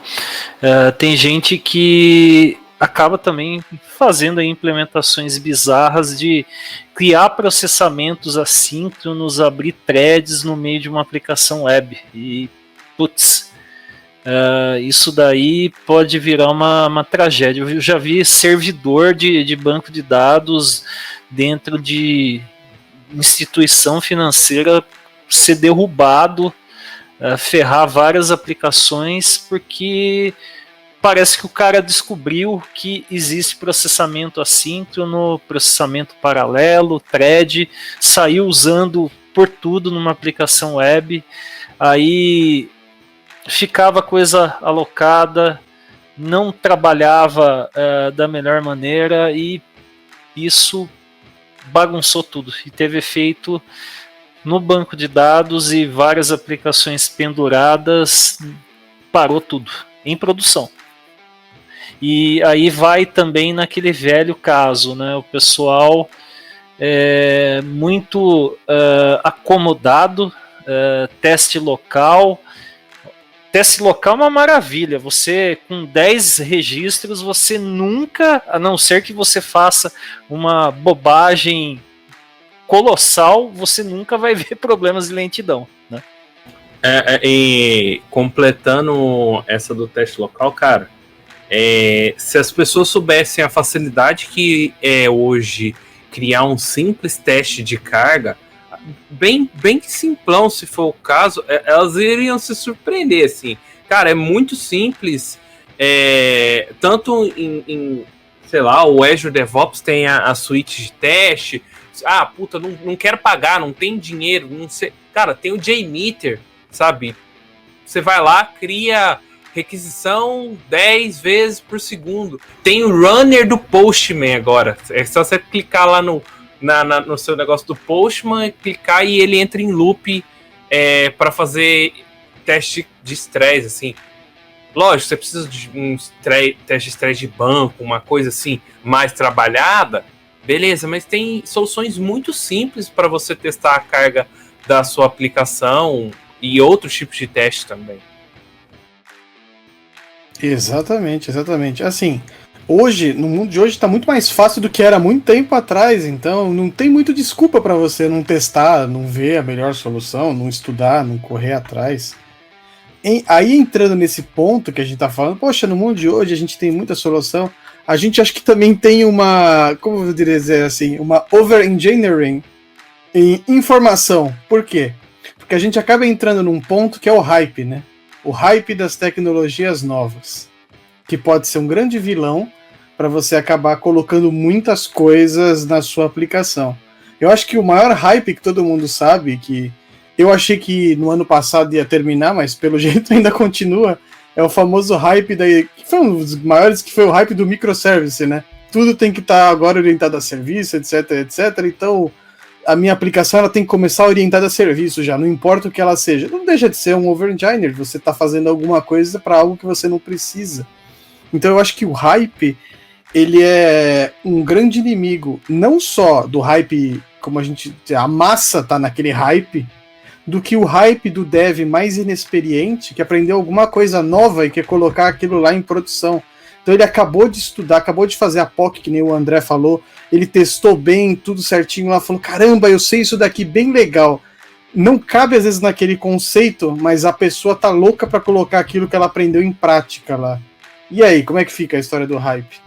Tem gente que acaba também fazendo aí implementações bizarras de criar processamentos assíncronos, abrir threads no meio de uma aplicação web. E, putz, isso daí pode virar uma tragédia. Eu já vi servidor de banco de dados dentro de instituição financeira ser derrubado, ferrar várias aplicações, porque parece que o cara descobriu que existe processamento assíncrono, processamento paralelo, thread, saiu usando por tudo numa aplicação web, aí ficava coisa alocada, não trabalhava da melhor maneira, e isso bagunçou tudo e teve efeito no banco de dados e várias aplicações penduradas, parou tudo em produção. E aí vai também naquele velho caso, né? O pessoal muito acomodado, teste local. Teste local é uma maravilha. Você, com 10 registros, você nunca, a não ser que você faça uma bobagem colossal, você nunca vai ver problemas de lentidão, né? E completando essa do teste local, cara, se as pessoas soubessem a facilidade que é hoje criar um simples teste de carga, bem simplão, se for o caso, elas iriam se surpreender, assim. Cara, é muito simples, tanto em sei lá, o Azure DevOps tem a suíte de teste. Puta, não quero pagar, não tem dinheiro, não sei. Cara, tem o JMeter, sabe? Você vai lá, cria requisição 10 vezes por segundo. Tem o runner do Postman agora. É só você clicar lá no seu negócio do Postman, clicar e ele entra em loop para fazer teste de estresse, assim. Lógico, você precisa de um teste de estresse de banco, uma coisa assim mais trabalhada. Beleza, mas tem soluções muito simples para você testar a carga da sua aplicação e outros tipos de teste também. Exatamente. Assim, hoje, no mundo de hoje, está muito mais fácil do que era muito tempo atrás, então não tem muito desculpa para você não testar, não ver a melhor solução, não estudar, não correr atrás. Aí entrando nesse ponto que a gente está falando, poxa, no mundo de hoje a gente tem muita solução. A gente acho que também tem como eu diria dizer assim, uma over-engineering em informação. Por quê? Porque a gente acaba entrando num ponto que é o hype, né? O hype das tecnologias novas, que pode ser um grande vilão para você acabar colocando muitas coisas na sua aplicação. Eu acho que o maior hype que todo mundo sabe, que eu achei que no ano passado ia terminar, mas pelo jeito ainda continua, é o famoso hype que foi um dos maiores, que foi o hype do microservice, né? Tudo tem que estar agora orientado a serviço, etc, etc. Então, a minha aplicação ela tem que começar orientada a serviço já, não importa o que ela seja. Não deixa de ser um over-engineer, você está fazendo alguma coisa para algo que você não precisa. Então, eu acho que o hype, ele é um grande inimigo, não só do hype, como a massa tá naquele hype, do que o hype do dev mais inexperiente, que aprendeu alguma coisa nova e quer colocar aquilo lá em produção. Então ele acabou de estudar, acabou de fazer a POC, que nem o André falou, ele testou bem, tudo certinho lá, falou, caramba, eu sei isso daqui, bem legal. Não cabe às vezes naquele conceito, mas a pessoa tá louca para colocar aquilo que ela aprendeu em prática lá. E aí, como é que fica a história do hype?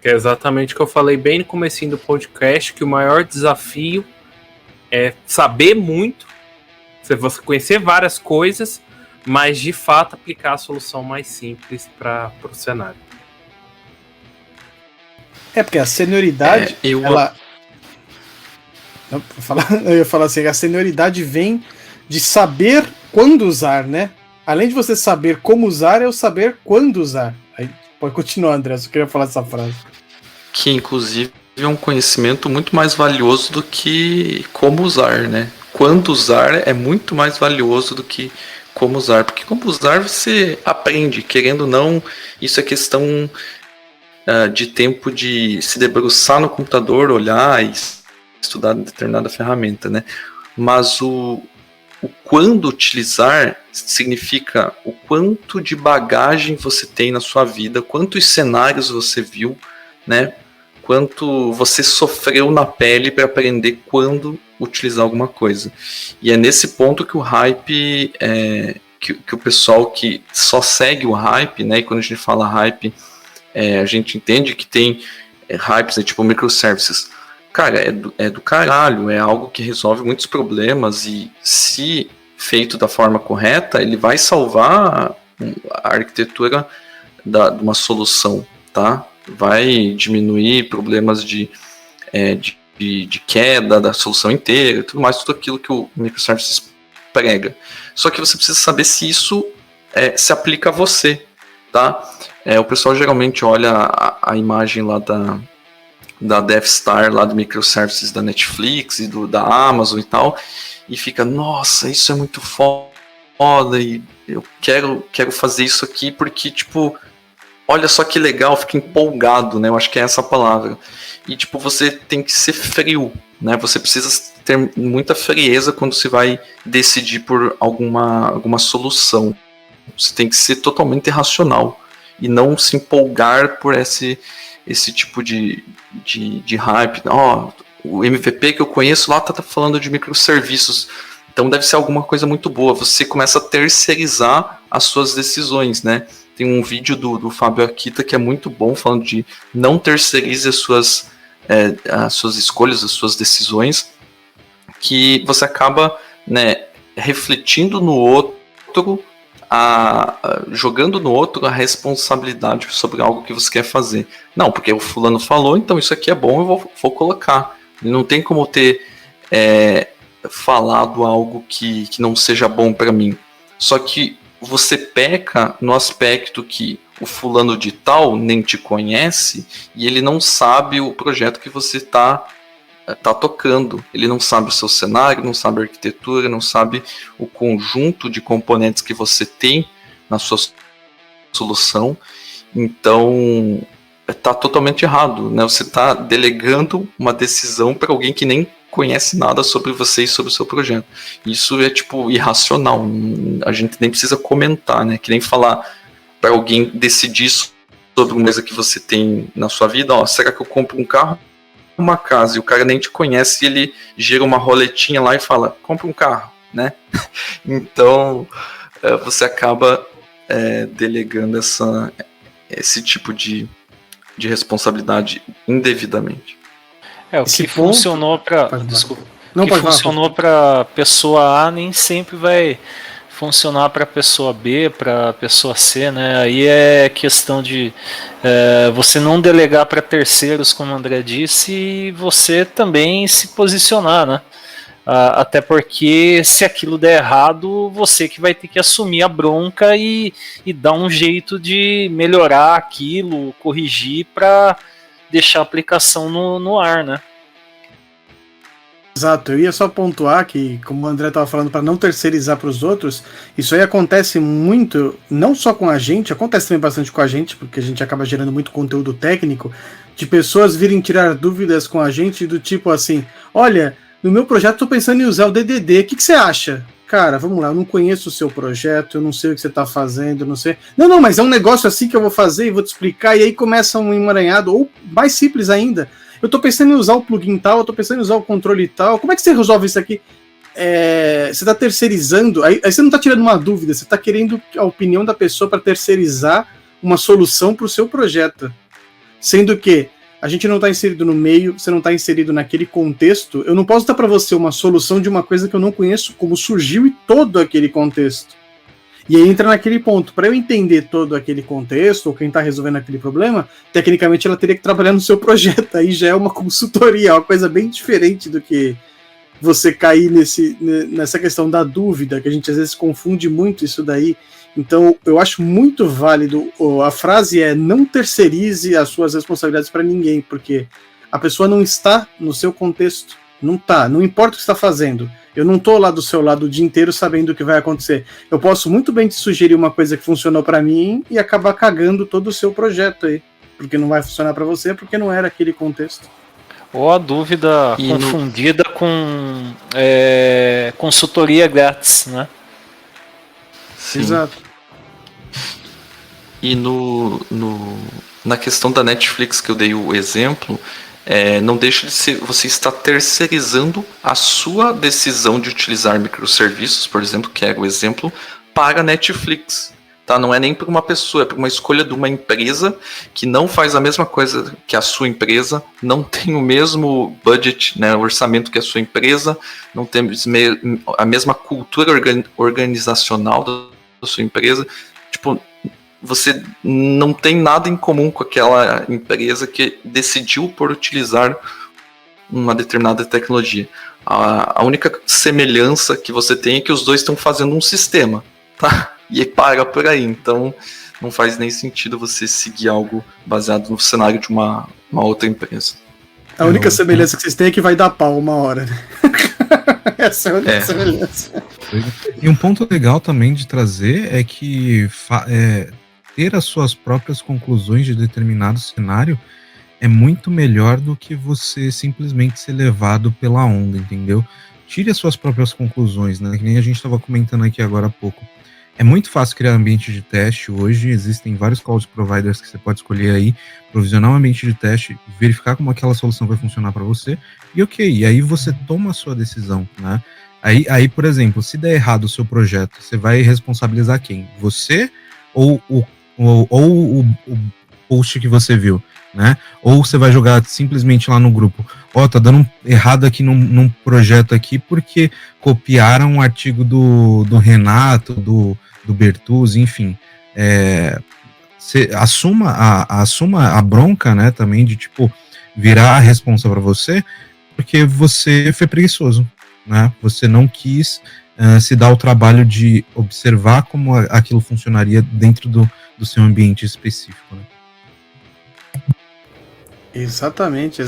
Que é exatamente o que eu falei bem no comecinho do podcast, que o maior desafio é saber muito, você conhecer várias coisas, mas de fato aplicar a solução mais simples para o cenário. Porque a senioridade, eu ia falar assim, a senioridade vem de saber quando usar, né? Além de você saber como usar, é o saber quando usar. Aí, pode continuar, André, eu só queria falar essa frase. Que inclusive é um conhecimento muito mais valioso do que como usar, né? Quando usar é muito mais valioso do que como usar, porque como usar você aprende, querendo ou não, isso é questão de tempo de se debruçar no computador, olhar e estudar determinada ferramenta, né? Mas o quando utilizar significa o quanto de bagagem você tem na sua vida, quantos cenários você viu, né? Quanto você sofreu na pele para aprender quando utilizar alguma coisa. E é nesse ponto que o hype, que o pessoal que só segue o hype, né? E quando a gente fala hype, a gente entende que tem hypes, tipo microservices. Cara, é do caralho, é algo que resolve muitos problemas e se feito da forma correta, ele vai salvar a arquitetura de uma solução, tá? Vai diminuir problemas de queda da solução inteira, tudo mais, tudo aquilo que o microservices prega. Só que você precisa saber se isso se aplica a você, tá? O pessoal geralmente olha a imagem lá da Death Star, lá do microservices da Netflix e da Amazon e tal, e fica, nossa, isso é muito foda, e eu quero fazer isso aqui porque, tipo, olha só que legal, fica empolgado, né? Eu acho que é essa a palavra. E, tipo, você tem que ser frio, né? Você precisa ter muita frieza quando você vai decidir por alguma solução. Você tem que ser totalmente racional e não se empolgar por esse tipo de hype. O MVP que eu conheço lá tá falando de microserviços, então deve ser alguma coisa muito boa. Você começa a terceirizar as suas decisões, né? Tem um vídeo do Fábio Akita que é muito bom, falando de não terceirize as suas escolhas, as suas decisões, que você acaba, né, refletindo no outro, jogando no outro a responsabilidade sobre algo que você quer fazer. Não, porque o fulano falou, então isso aqui é bom, eu vou colocar. Não tem como ter falado algo que não seja bom para mim. Só que você peca no aspecto que o fulano de tal nem te conhece e ele não sabe o projeto que você tá tocando. Ele não sabe o seu cenário, não sabe a arquitetura, não sabe o conjunto de componentes que você tem na sua solução. Então, tá totalmente errado, né? Você tá delegando uma decisão para alguém que nem conhece nada sobre você e sobre o seu projeto. Isso é, tipo, irracional. A gente nem precisa comentar, né? Que nem falar para alguém decidir sobre uma coisa que você tem na sua vida. Será que eu compro um carro, uma casa, e o cara nem te conhece e ele gira uma roletinha lá e fala, compra um carro, né? Então, você acaba delegando esse tipo de responsabilidade indevidamente. O que funcionou para pessoa A nem sempre vai funcionar para pessoa B, para pessoa C, né? Aí é questão de você não delegar para terceiros, como o André disse, e você também se posicionar, né? Até porque se aquilo der errado, você que vai ter que assumir a bronca e dar um jeito de melhorar aquilo, corrigir para deixar a aplicação no ar, né? Exato, eu ia só pontuar que, como o André estava falando, para não terceirizar para os outros, isso aí acontece muito, não só com a gente, acontece também bastante com a gente, porque a gente acaba gerando muito conteúdo técnico, de pessoas virem tirar dúvidas com a gente do tipo assim, olha, no meu projeto estou pensando em usar o DDD, o que você acha? Cara, vamos lá, eu não conheço o seu projeto, eu não sei o que você está fazendo, não sei... Não, mas é um negócio assim que eu vou fazer e vou te explicar, e aí começa um emaranhado, ou mais simples ainda, eu tô pensando em usar o plugin tal, eu tô pensando em usar o controle tal, como é que você resolve isso aqui? Você tá terceirizando, aí você não tá tirando uma dúvida, você tá querendo a opinião da pessoa para terceirizar uma solução para o seu projeto. Sendo que a gente não tá inserido no meio, você não tá inserido naquele contexto, eu não posso dar para você uma solução de uma coisa que eu não conheço, como surgiu e todo aquele contexto. E aí entra naquele ponto, para eu entender todo aquele contexto, ou quem está resolvendo aquele problema, tecnicamente ela teria que trabalhar no seu projeto, aí já é uma consultoria, uma coisa bem diferente do que você cair nessa questão da dúvida, que a gente às vezes confunde muito isso daí. Então eu acho muito válido, a frase é não terceirize as suas responsabilidades para ninguém, porque a pessoa não está no seu contexto, não importa o que está fazendo. Eu não estou lá do seu lado o dia inteiro sabendo o que vai acontecer. Eu posso muito bem te sugerir uma coisa que funcionou para mim e acabar cagando todo o seu projeto aí. Porque não vai funcionar para você, porque não era aquele contexto. Ou a dúvida E confundida com consultoria grátis, né? Sim. Exato. E na questão da Netflix que eu dei o exemplo, não deixa de ser, você está terceirizando a sua decisão de utilizar microserviços, por exemplo, que era o exemplo, para a Netflix. Tá? Não é nem por uma pessoa, é por uma escolha de uma empresa que não faz a mesma coisa que a sua empresa, não tem o mesmo budget, né, orçamento que a sua empresa, não tem a mesma cultura organizacional da sua empresa. Tipo, você não tem nada em comum com aquela empresa que decidiu por utilizar uma determinada tecnologia. A única semelhança que você tem é que os dois estão fazendo um sistema, tá? E para por aí. Então, não faz nem sentido você seguir algo baseado no cenário de uma outra empresa. A única semelhança que vocês têm é que vai dar pau uma hora, né? Essa é a única semelhança. E um ponto legal também de trazer é que ter as suas próprias conclusões de determinado cenário é muito melhor do que você simplesmente ser levado pela onda, entendeu? Tire as suas próprias conclusões, né? Que nem a gente estava comentando aqui agora há pouco. É muito fácil criar ambiente de teste hoje, existem vários cloud providers que você pode escolher aí, provisionar um ambiente de teste, verificar como aquela solução vai funcionar para você, e aí você toma a sua decisão, né? Aí, por exemplo, se der errado o seu projeto, você vai responsabilizar quem? Você ou o post que você viu, né? Ou você vai jogar simplesmente lá no grupo, tá dando errado aqui num projeto aqui porque copiaram um artigo do Renato, do Bertuzzi, enfim. Você assuma a bronca, né, também de, tipo, virar a responsa para você, porque você foi preguiçoso, né? Você não quis se dar o trabalho de observar como aquilo funcionaria dentro do seu ambiente específico, né? Exatamente.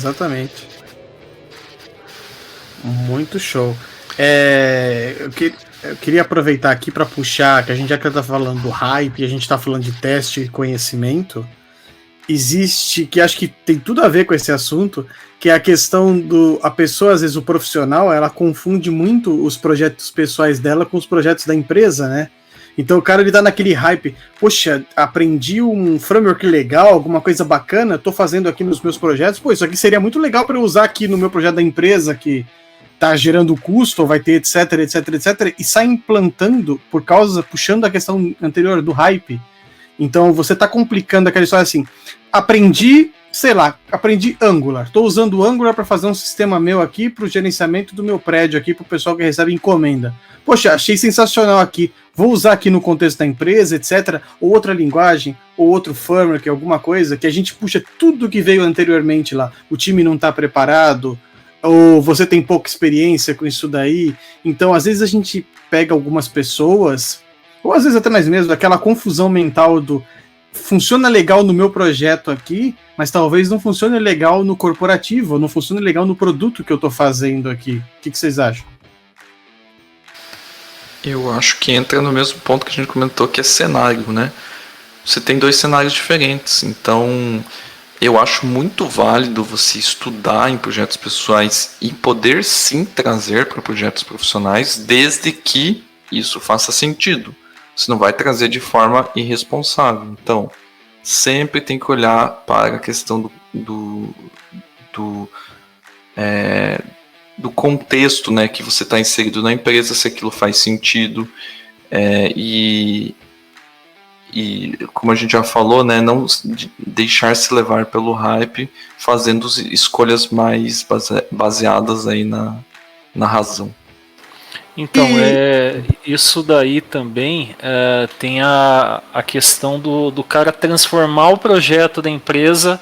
Muito show. Eu queria aproveitar aqui para puxar, que a gente já está falando do hype, a gente está falando de teste e conhecimento. Existe, que acho que tem tudo a ver com esse assunto, que é a questão a pessoa, às vezes o profissional, ela confunde muito os projetos pessoais dela com os projetos da empresa, né? Então o cara, ele tá naquele hype, poxa, aprendi um framework legal, alguma coisa bacana, tô fazendo aqui nos meus projetos, pô, isso aqui seria muito legal para eu usar aqui no meu projeto da empresa, que tá gerando custo, ou vai ter etc, e sai implantando, puxando a questão anterior do hype. Então você tá complicando aquela história assim, aprendi Angular, tô usando o Angular para fazer um sistema meu aqui pro gerenciamento do meu prédio aqui, pro pessoal que recebe encomenda. Poxa, achei sensacional aqui, vou usar aqui no contexto da empresa, etc, ou outra linguagem, ou outro framework, alguma coisa, que a gente puxa tudo que veio anteriormente lá, o time não tá preparado, ou você tem pouca experiência com isso daí. Então às vezes a gente pega algumas pessoas, ou às vezes até mais mesmo, aquela confusão mental do funciona legal no meu projeto aqui, mas talvez não funcione legal no corporativo, não funcione legal no produto que eu tô fazendo aqui. O que vocês acham? Eu acho que entra no mesmo ponto que a gente comentou, que é cenário, né? Você tem dois cenários diferentes, então eu acho muito válido você estudar em projetos pessoais e poder sim trazer para projetos profissionais, desde que isso faça sentido. Você não vai trazer de forma irresponsável. Então, sempre tem que olhar para a questão do contexto, né, que você está inserido na empresa, se aquilo faz sentido. E como a gente já falou, né, não deixar se levar pelo hype, fazendo escolhas mais baseadas aí na razão. Então, isso daí também tem a questão do cara transformar o projeto da empresa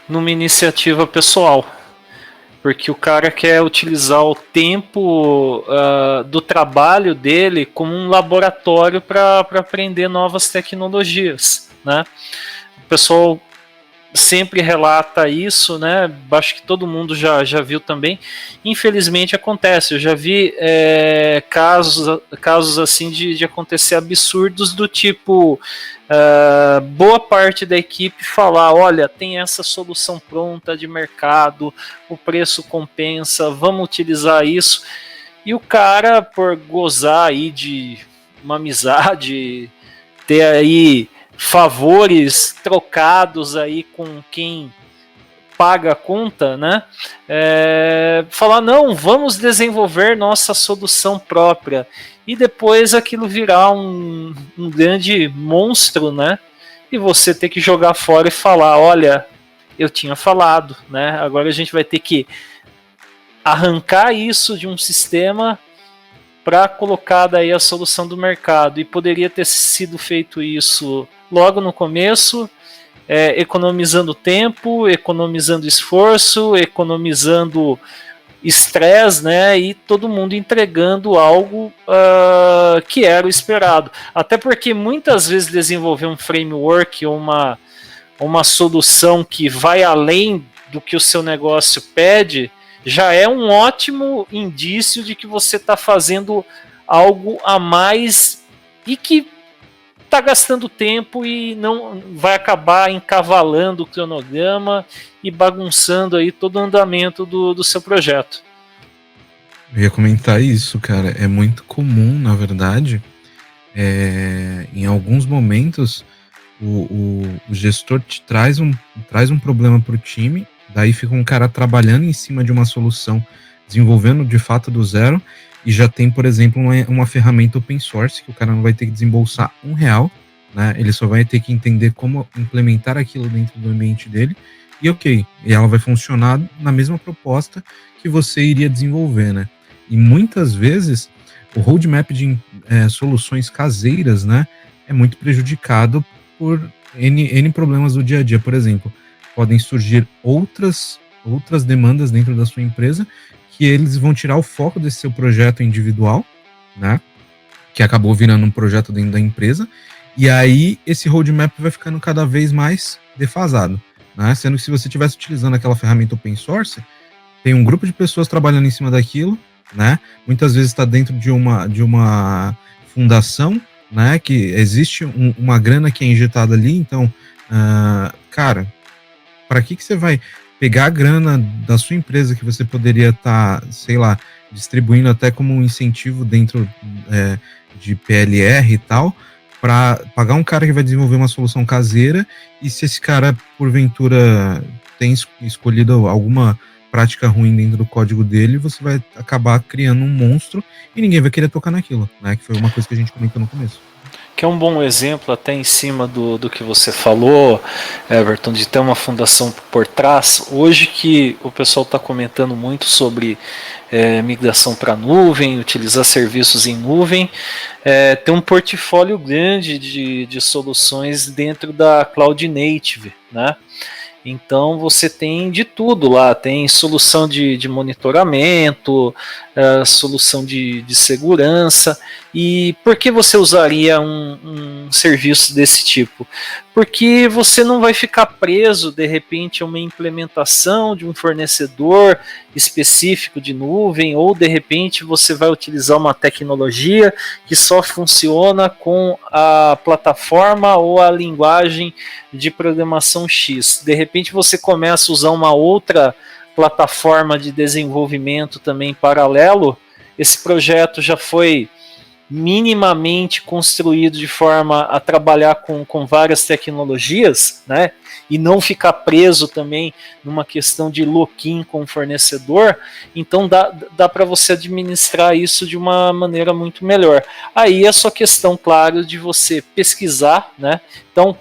numa iniciativa pessoal. Porque o cara quer utilizar o tempo do trabalho dele como um laboratório para aprender novas tecnologias, né? O pessoal sempre relata isso, né? Acho que todo mundo já viu também. Infelizmente acontece. Eu já vi casos assim de acontecer absurdos do tipo boa parte da equipe falar, olha, tem essa solução pronta de mercado, o preço compensa, vamos utilizar isso. E o cara, por gozar aí de uma amizade, ter aí favores trocados aí com quem paga a conta, né? Falar, não, vamos desenvolver nossa solução própria. E depois aquilo virar um grande monstro, né? E você ter que jogar fora e falar, olha, eu tinha falado, né? Agora a gente vai ter que arrancar isso de um sistema para colocar daí a solução do mercado. E poderia ter sido feito isso logo no começo, economizando tempo, economizando esforço, economizando estresse, né? E todo mundo entregando algo que era o esperado. Até porque muitas vezes desenvolver um framework ou uma solução que vai além do que o seu negócio pede já é um ótimo indício de que você está fazendo algo a mais e que está gastando tempo e não vai acabar encavalando o cronograma e bagunçando aí todo o andamento do seu projeto. Eu ia comentar isso, cara. É muito comum, na verdade, em alguns momentos o gestor te traz um problema para o time, daí fica um cara trabalhando em cima de uma solução, desenvolvendo de fato do zero, e já tem, por exemplo, uma ferramenta open source que o cara não vai ter que desembolsar R$1, né? Ele só vai ter que entender como implementar aquilo dentro do ambiente dele, e e ela vai funcionar na mesma proposta que você iria desenvolver, né? E muitas vezes o roadmap de soluções caseiras, né, é muito prejudicado por N problemas do dia a dia. Por exemplo, podem surgir outras demandas dentro da sua empresa que eles vão tirar o foco desse seu projeto individual, né, que acabou virando um projeto dentro da empresa, e aí esse roadmap vai ficando cada vez mais defasado, né, sendo que se você estivesse utilizando aquela ferramenta open source, tem um grupo de pessoas trabalhando em cima daquilo, né, muitas vezes está dentro de uma fundação, né, que existe uma grana que é injetada ali, então, cara, para que você vai pegar a grana da sua empresa que você poderia estar, sei lá, distribuindo até como um incentivo dentro de PLR e tal, para pagar um cara que vai desenvolver uma solução caseira, e se esse cara, porventura, tem escolhido alguma prática ruim dentro do código dele, você vai acabar criando um monstro e ninguém vai querer tocar naquilo, né? Que foi uma coisa que a gente comentou no começo. Que é um bom exemplo até em cima do que você falou, Everton, de ter uma fundação por trás. Hoje que o pessoal está comentando muito sobre migração para nuvem, utilizar serviços em nuvem, tem um portfólio grande de soluções dentro da Cloud Native, né? Então você tem de tudo lá, tem solução de monitoramento, solução de segurança. E por que você usaria um serviço desse tipo? Porque você não vai ficar preso de repente a uma implementação de um fornecedor específico de nuvem, ou de repente você vai utilizar uma tecnologia que só funciona com a plataforma ou a linguagem de programação X. De repente você começa a usar uma outra plataforma de desenvolvimento também paralelo, esse projeto já foi minimamente construído de forma a trabalhar com várias tecnologias, né, e não ficar preso também numa questão de lock-in com o fornecedor, então dá para você administrar isso de uma maneira muito melhor. Aí é só questão, claro, de você pesquisar, né, então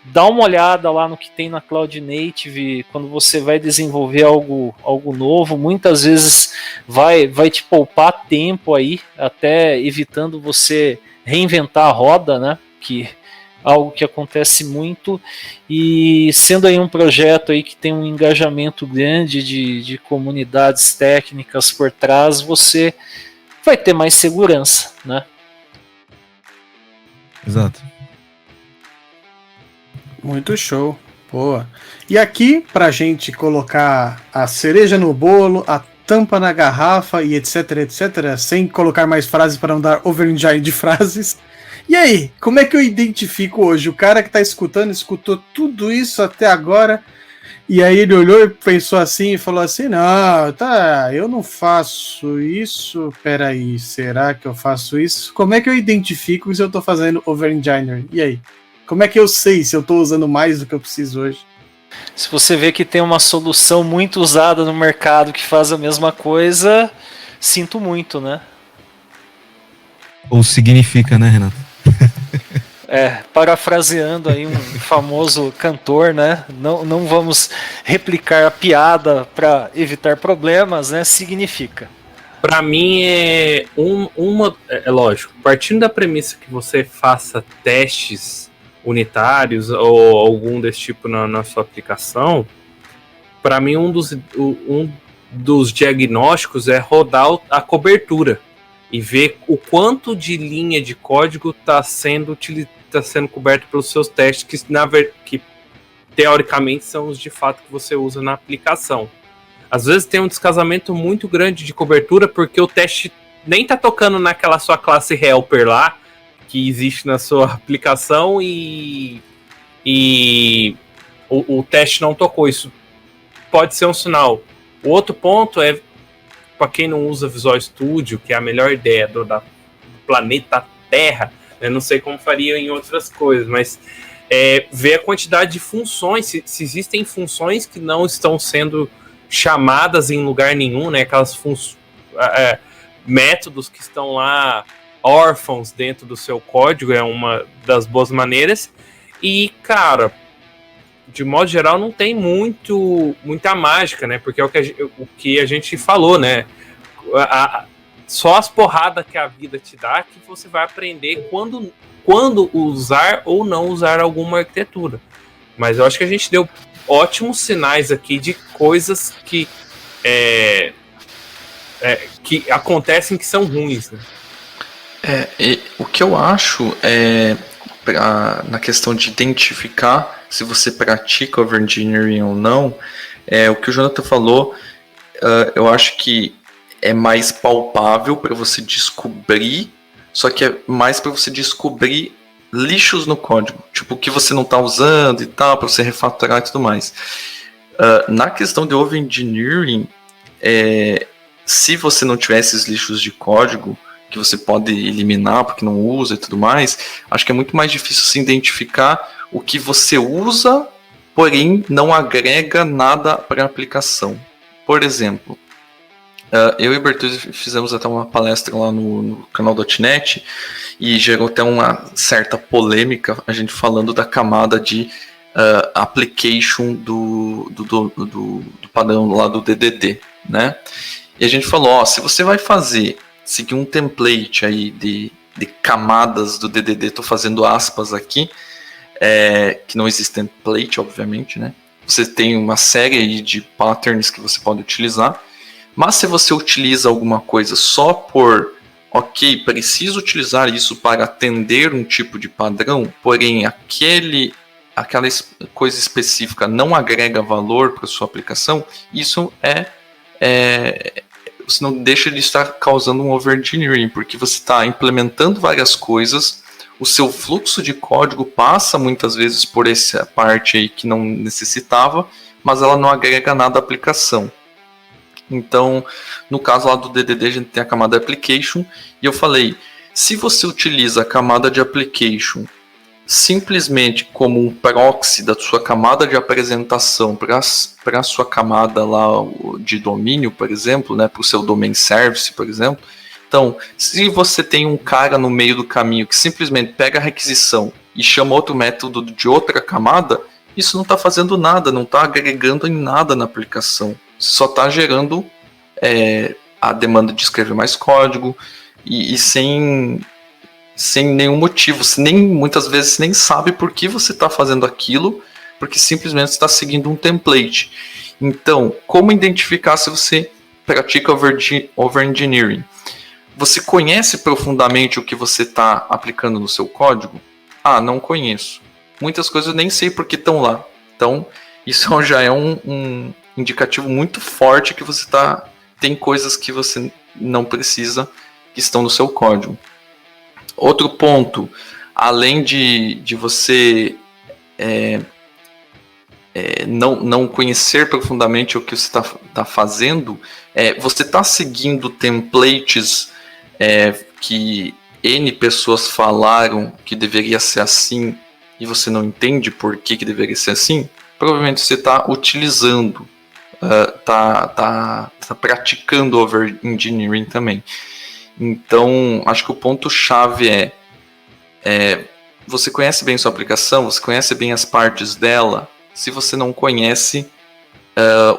dá uma olhada lá no que tem na Cloud Native quando você vai desenvolver algo novo. Muitas vezes vai te poupar tempo aí, até evitando você reinventar a roda, né? Que algo que acontece muito, e sendo aí um projeto aí que tem um engajamento grande de comunidades técnicas por trás, você vai ter mais segurança, né? Exato. Muito show. Boa. E aqui, pra gente colocar a cereja no bolo, a tampa na garrafa e etc, etc, sem colocar mais frases para não dar overengine de frases. E aí, como é que eu identifico hoje? O cara que tá escutando, escutou tudo isso até agora, e aí ele olhou e pensou assim e falou assim, não, tá, eu não faço isso, peraí, será que eu faço isso? Como é que eu identifico se eu tô fazendo overengineering? E aí? Como é que eu sei se eu tô usando mais do que eu preciso hoje? Se você vê que tem uma solução muito usada no mercado que faz a mesma coisa, sinto muito, né? Ou significa, né, Renato? Parafraseando aí um famoso cantor, né? Não vamos replicar a piada para evitar problemas, né? Significa. Para mim é é lógico, partindo da premissa que você faça testes unitários ou algum desse tipo na sua aplicação, para mim um dos diagnósticos é rodar a cobertura e ver o quanto de linha de código está sendo coberto pelos seus testes, que teoricamente são os de fato que você usa na aplicação. Às vezes tem um descasamento muito grande de cobertura porque o teste nem está tocando naquela sua classe helper lá, que existe na sua aplicação e o teste não tocou. Isso pode ser um sinal. O outro ponto é, para quem não usa Visual Studio, que é a melhor ideia do planeta Terra, eu não sei como faria em outras coisas, mas ver a quantidade de funções, se existem funções que não estão sendo chamadas em lugar nenhum, né? Aquelas métodos que estão lá órfãos dentro do seu código, é uma das boas maneiras. E, cara, de modo geral, não tem muita mágica, né? Porque é o que a gente falou, né? Só as porradas que a vida te dá que você vai aprender quando usar ou não usar alguma arquitetura. Mas eu acho que a gente deu ótimos sinais aqui de coisas que acontecem que são ruins, né? O que eu acho na questão de identificar se você pratica overengineering ou não, o que o Jonathan falou, eu acho que é mais palpável para você descobrir, só que é mais para você descobrir lixos no código, tipo o que você não está usando e tal, para você refatorar e tudo mais. Na questão de overengineering, se você não tiver esses lixos de código que você pode eliminar porque não usa e tudo mais, acho que é muito mais difícil se identificar o que você usa, porém não agrega nada para a aplicação. Por exemplo, eu e o Bertuzzi fizemos até uma palestra lá no canal .NET e gerou até uma certa polêmica a gente falando da camada de application do padrão lá do DDD, né? E a gente falou, se você vai seguir um template aí de camadas do DDD, estou fazendo aspas aqui, que não existe template, obviamente, né? Você tem uma série aí de patterns que você pode utilizar, mas se você utiliza alguma coisa só por, preciso utilizar isso para atender um tipo de padrão, porém aquela coisa específica não agrega valor para sua aplicação, isso você não deixa de estar causando um overengineering, porque você está implementando várias coisas, o seu fluxo de código passa muitas vezes por essa parte aí que não necessitava, mas ela não agrega nada à aplicação. Então, no caso lá do DDD, a gente tem a camada application, e eu falei, se você utiliza a camada de application simplesmente como um proxy da sua camada de apresentação para a sua camada lá de domínio, por exemplo, né, para o seu domain service, por exemplo. Então, se você tem um cara no meio do caminho que simplesmente pega a requisição e chama outro método de outra camada, isso não está fazendo nada, não está agregando em nada na aplicação. Só está gerando a demanda de escrever mais código e sem nenhum motivo. Você muitas vezes nem sabe por que você está fazendo aquilo, porque simplesmente está seguindo um template. Então, como identificar se você pratica overengineering? Você conhece profundamente o que você está aplicando no seu código? Não conheço. Muitas coisas eu nem sei por que estão lá. Então, isso já é um indicativo muito forte que você tem coisas que você não precisa que estão no seu código. Outro ponto, além de você não conhecer profundamente o que você está fazendo, você está seguindo templates que N pessoas falaram que deveria ser assim e você não entende por que deveria ser assim, provavelmente você está utilizando, está praticando over-engineering também. Então, acho que o ponto-chave você conhece bem sua aplicação, você conhece bem as partes dela. Se você não conhece,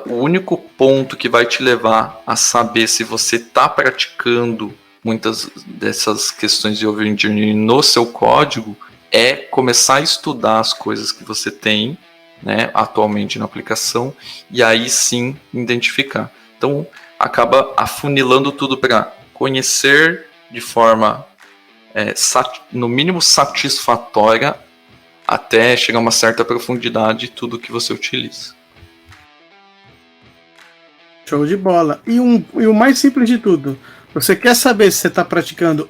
o único ponto que vai te levar a saber se você está praticando muitas dessas questões de over-engineering no seu código é começar a estudar as coisas que você tem, né, atualmente na aplicação, e aí sim identificar. Então, acaba afunilando tudo para conhecer de forma no mínimo satisfatória até chegar a uma certa profundidade tudo que você utiliza. Show de bola. E o mais simples de tudo, você quer saber se você está praticando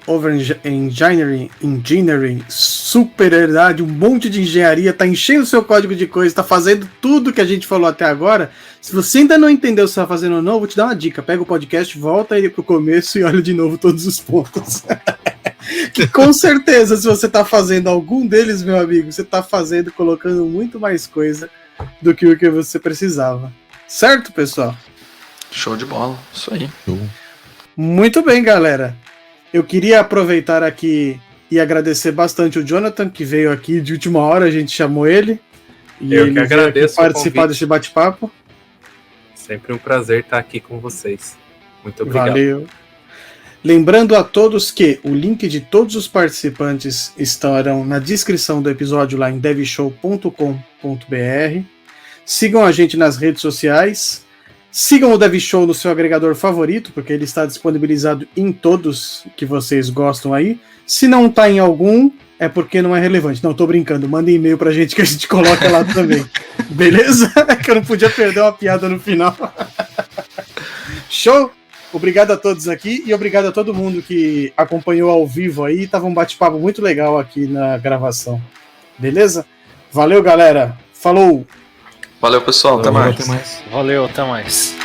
engineering, superioridade, um monte de engenharia, está enchendo o seu código de coisa, está fazendo tudo que a gente falou até agora. Se você ainda não entendeu se está fazendo ou não, vou te dar uma dica. Pega o podcast, volta ele pro começo e olha de novo todos os pontos. Que com certeza, se você está fazendo algum deles, meu amigo, você está colocando muito mais coisa do que o que você precisava. Certo, pessoal? Show de bola, isso aí. Muito bem, galera. Eu queria aproveitar aqui e agradecer bastante o Jonathan, que veio aqui de última hora, a gente chamou ele. E Eu ele que agradeço veio aqui participar desse bate-papo. Sempre um prazer estar aqui com vocês. Muito obrigado. Valeu. Lembrando a todos que o link de todos os participantes estarão na descrição do episódio lá em devshow.com.br. Sigam a gente nas redes sociais. Sigam o DevShow no seu agregador favorito, porque ele está disponibilizado em todos que vocês gostam aí. Se não está em algum, é porque não é relevante. Não, tô brincando. Manda e-mail pra gente que a gente coloca lá também. Beleza? É que eu não podia perder uma piada no final. Show? Obrigado a todos aqui e obrigado a todo mundo que acompanhou ao vivo aí. Tava um bate-papo muito legal aqui na gravação. Beleza? Valeu, galera. Falou! Valeu, pessoal. Até mais. Valeu, até mais.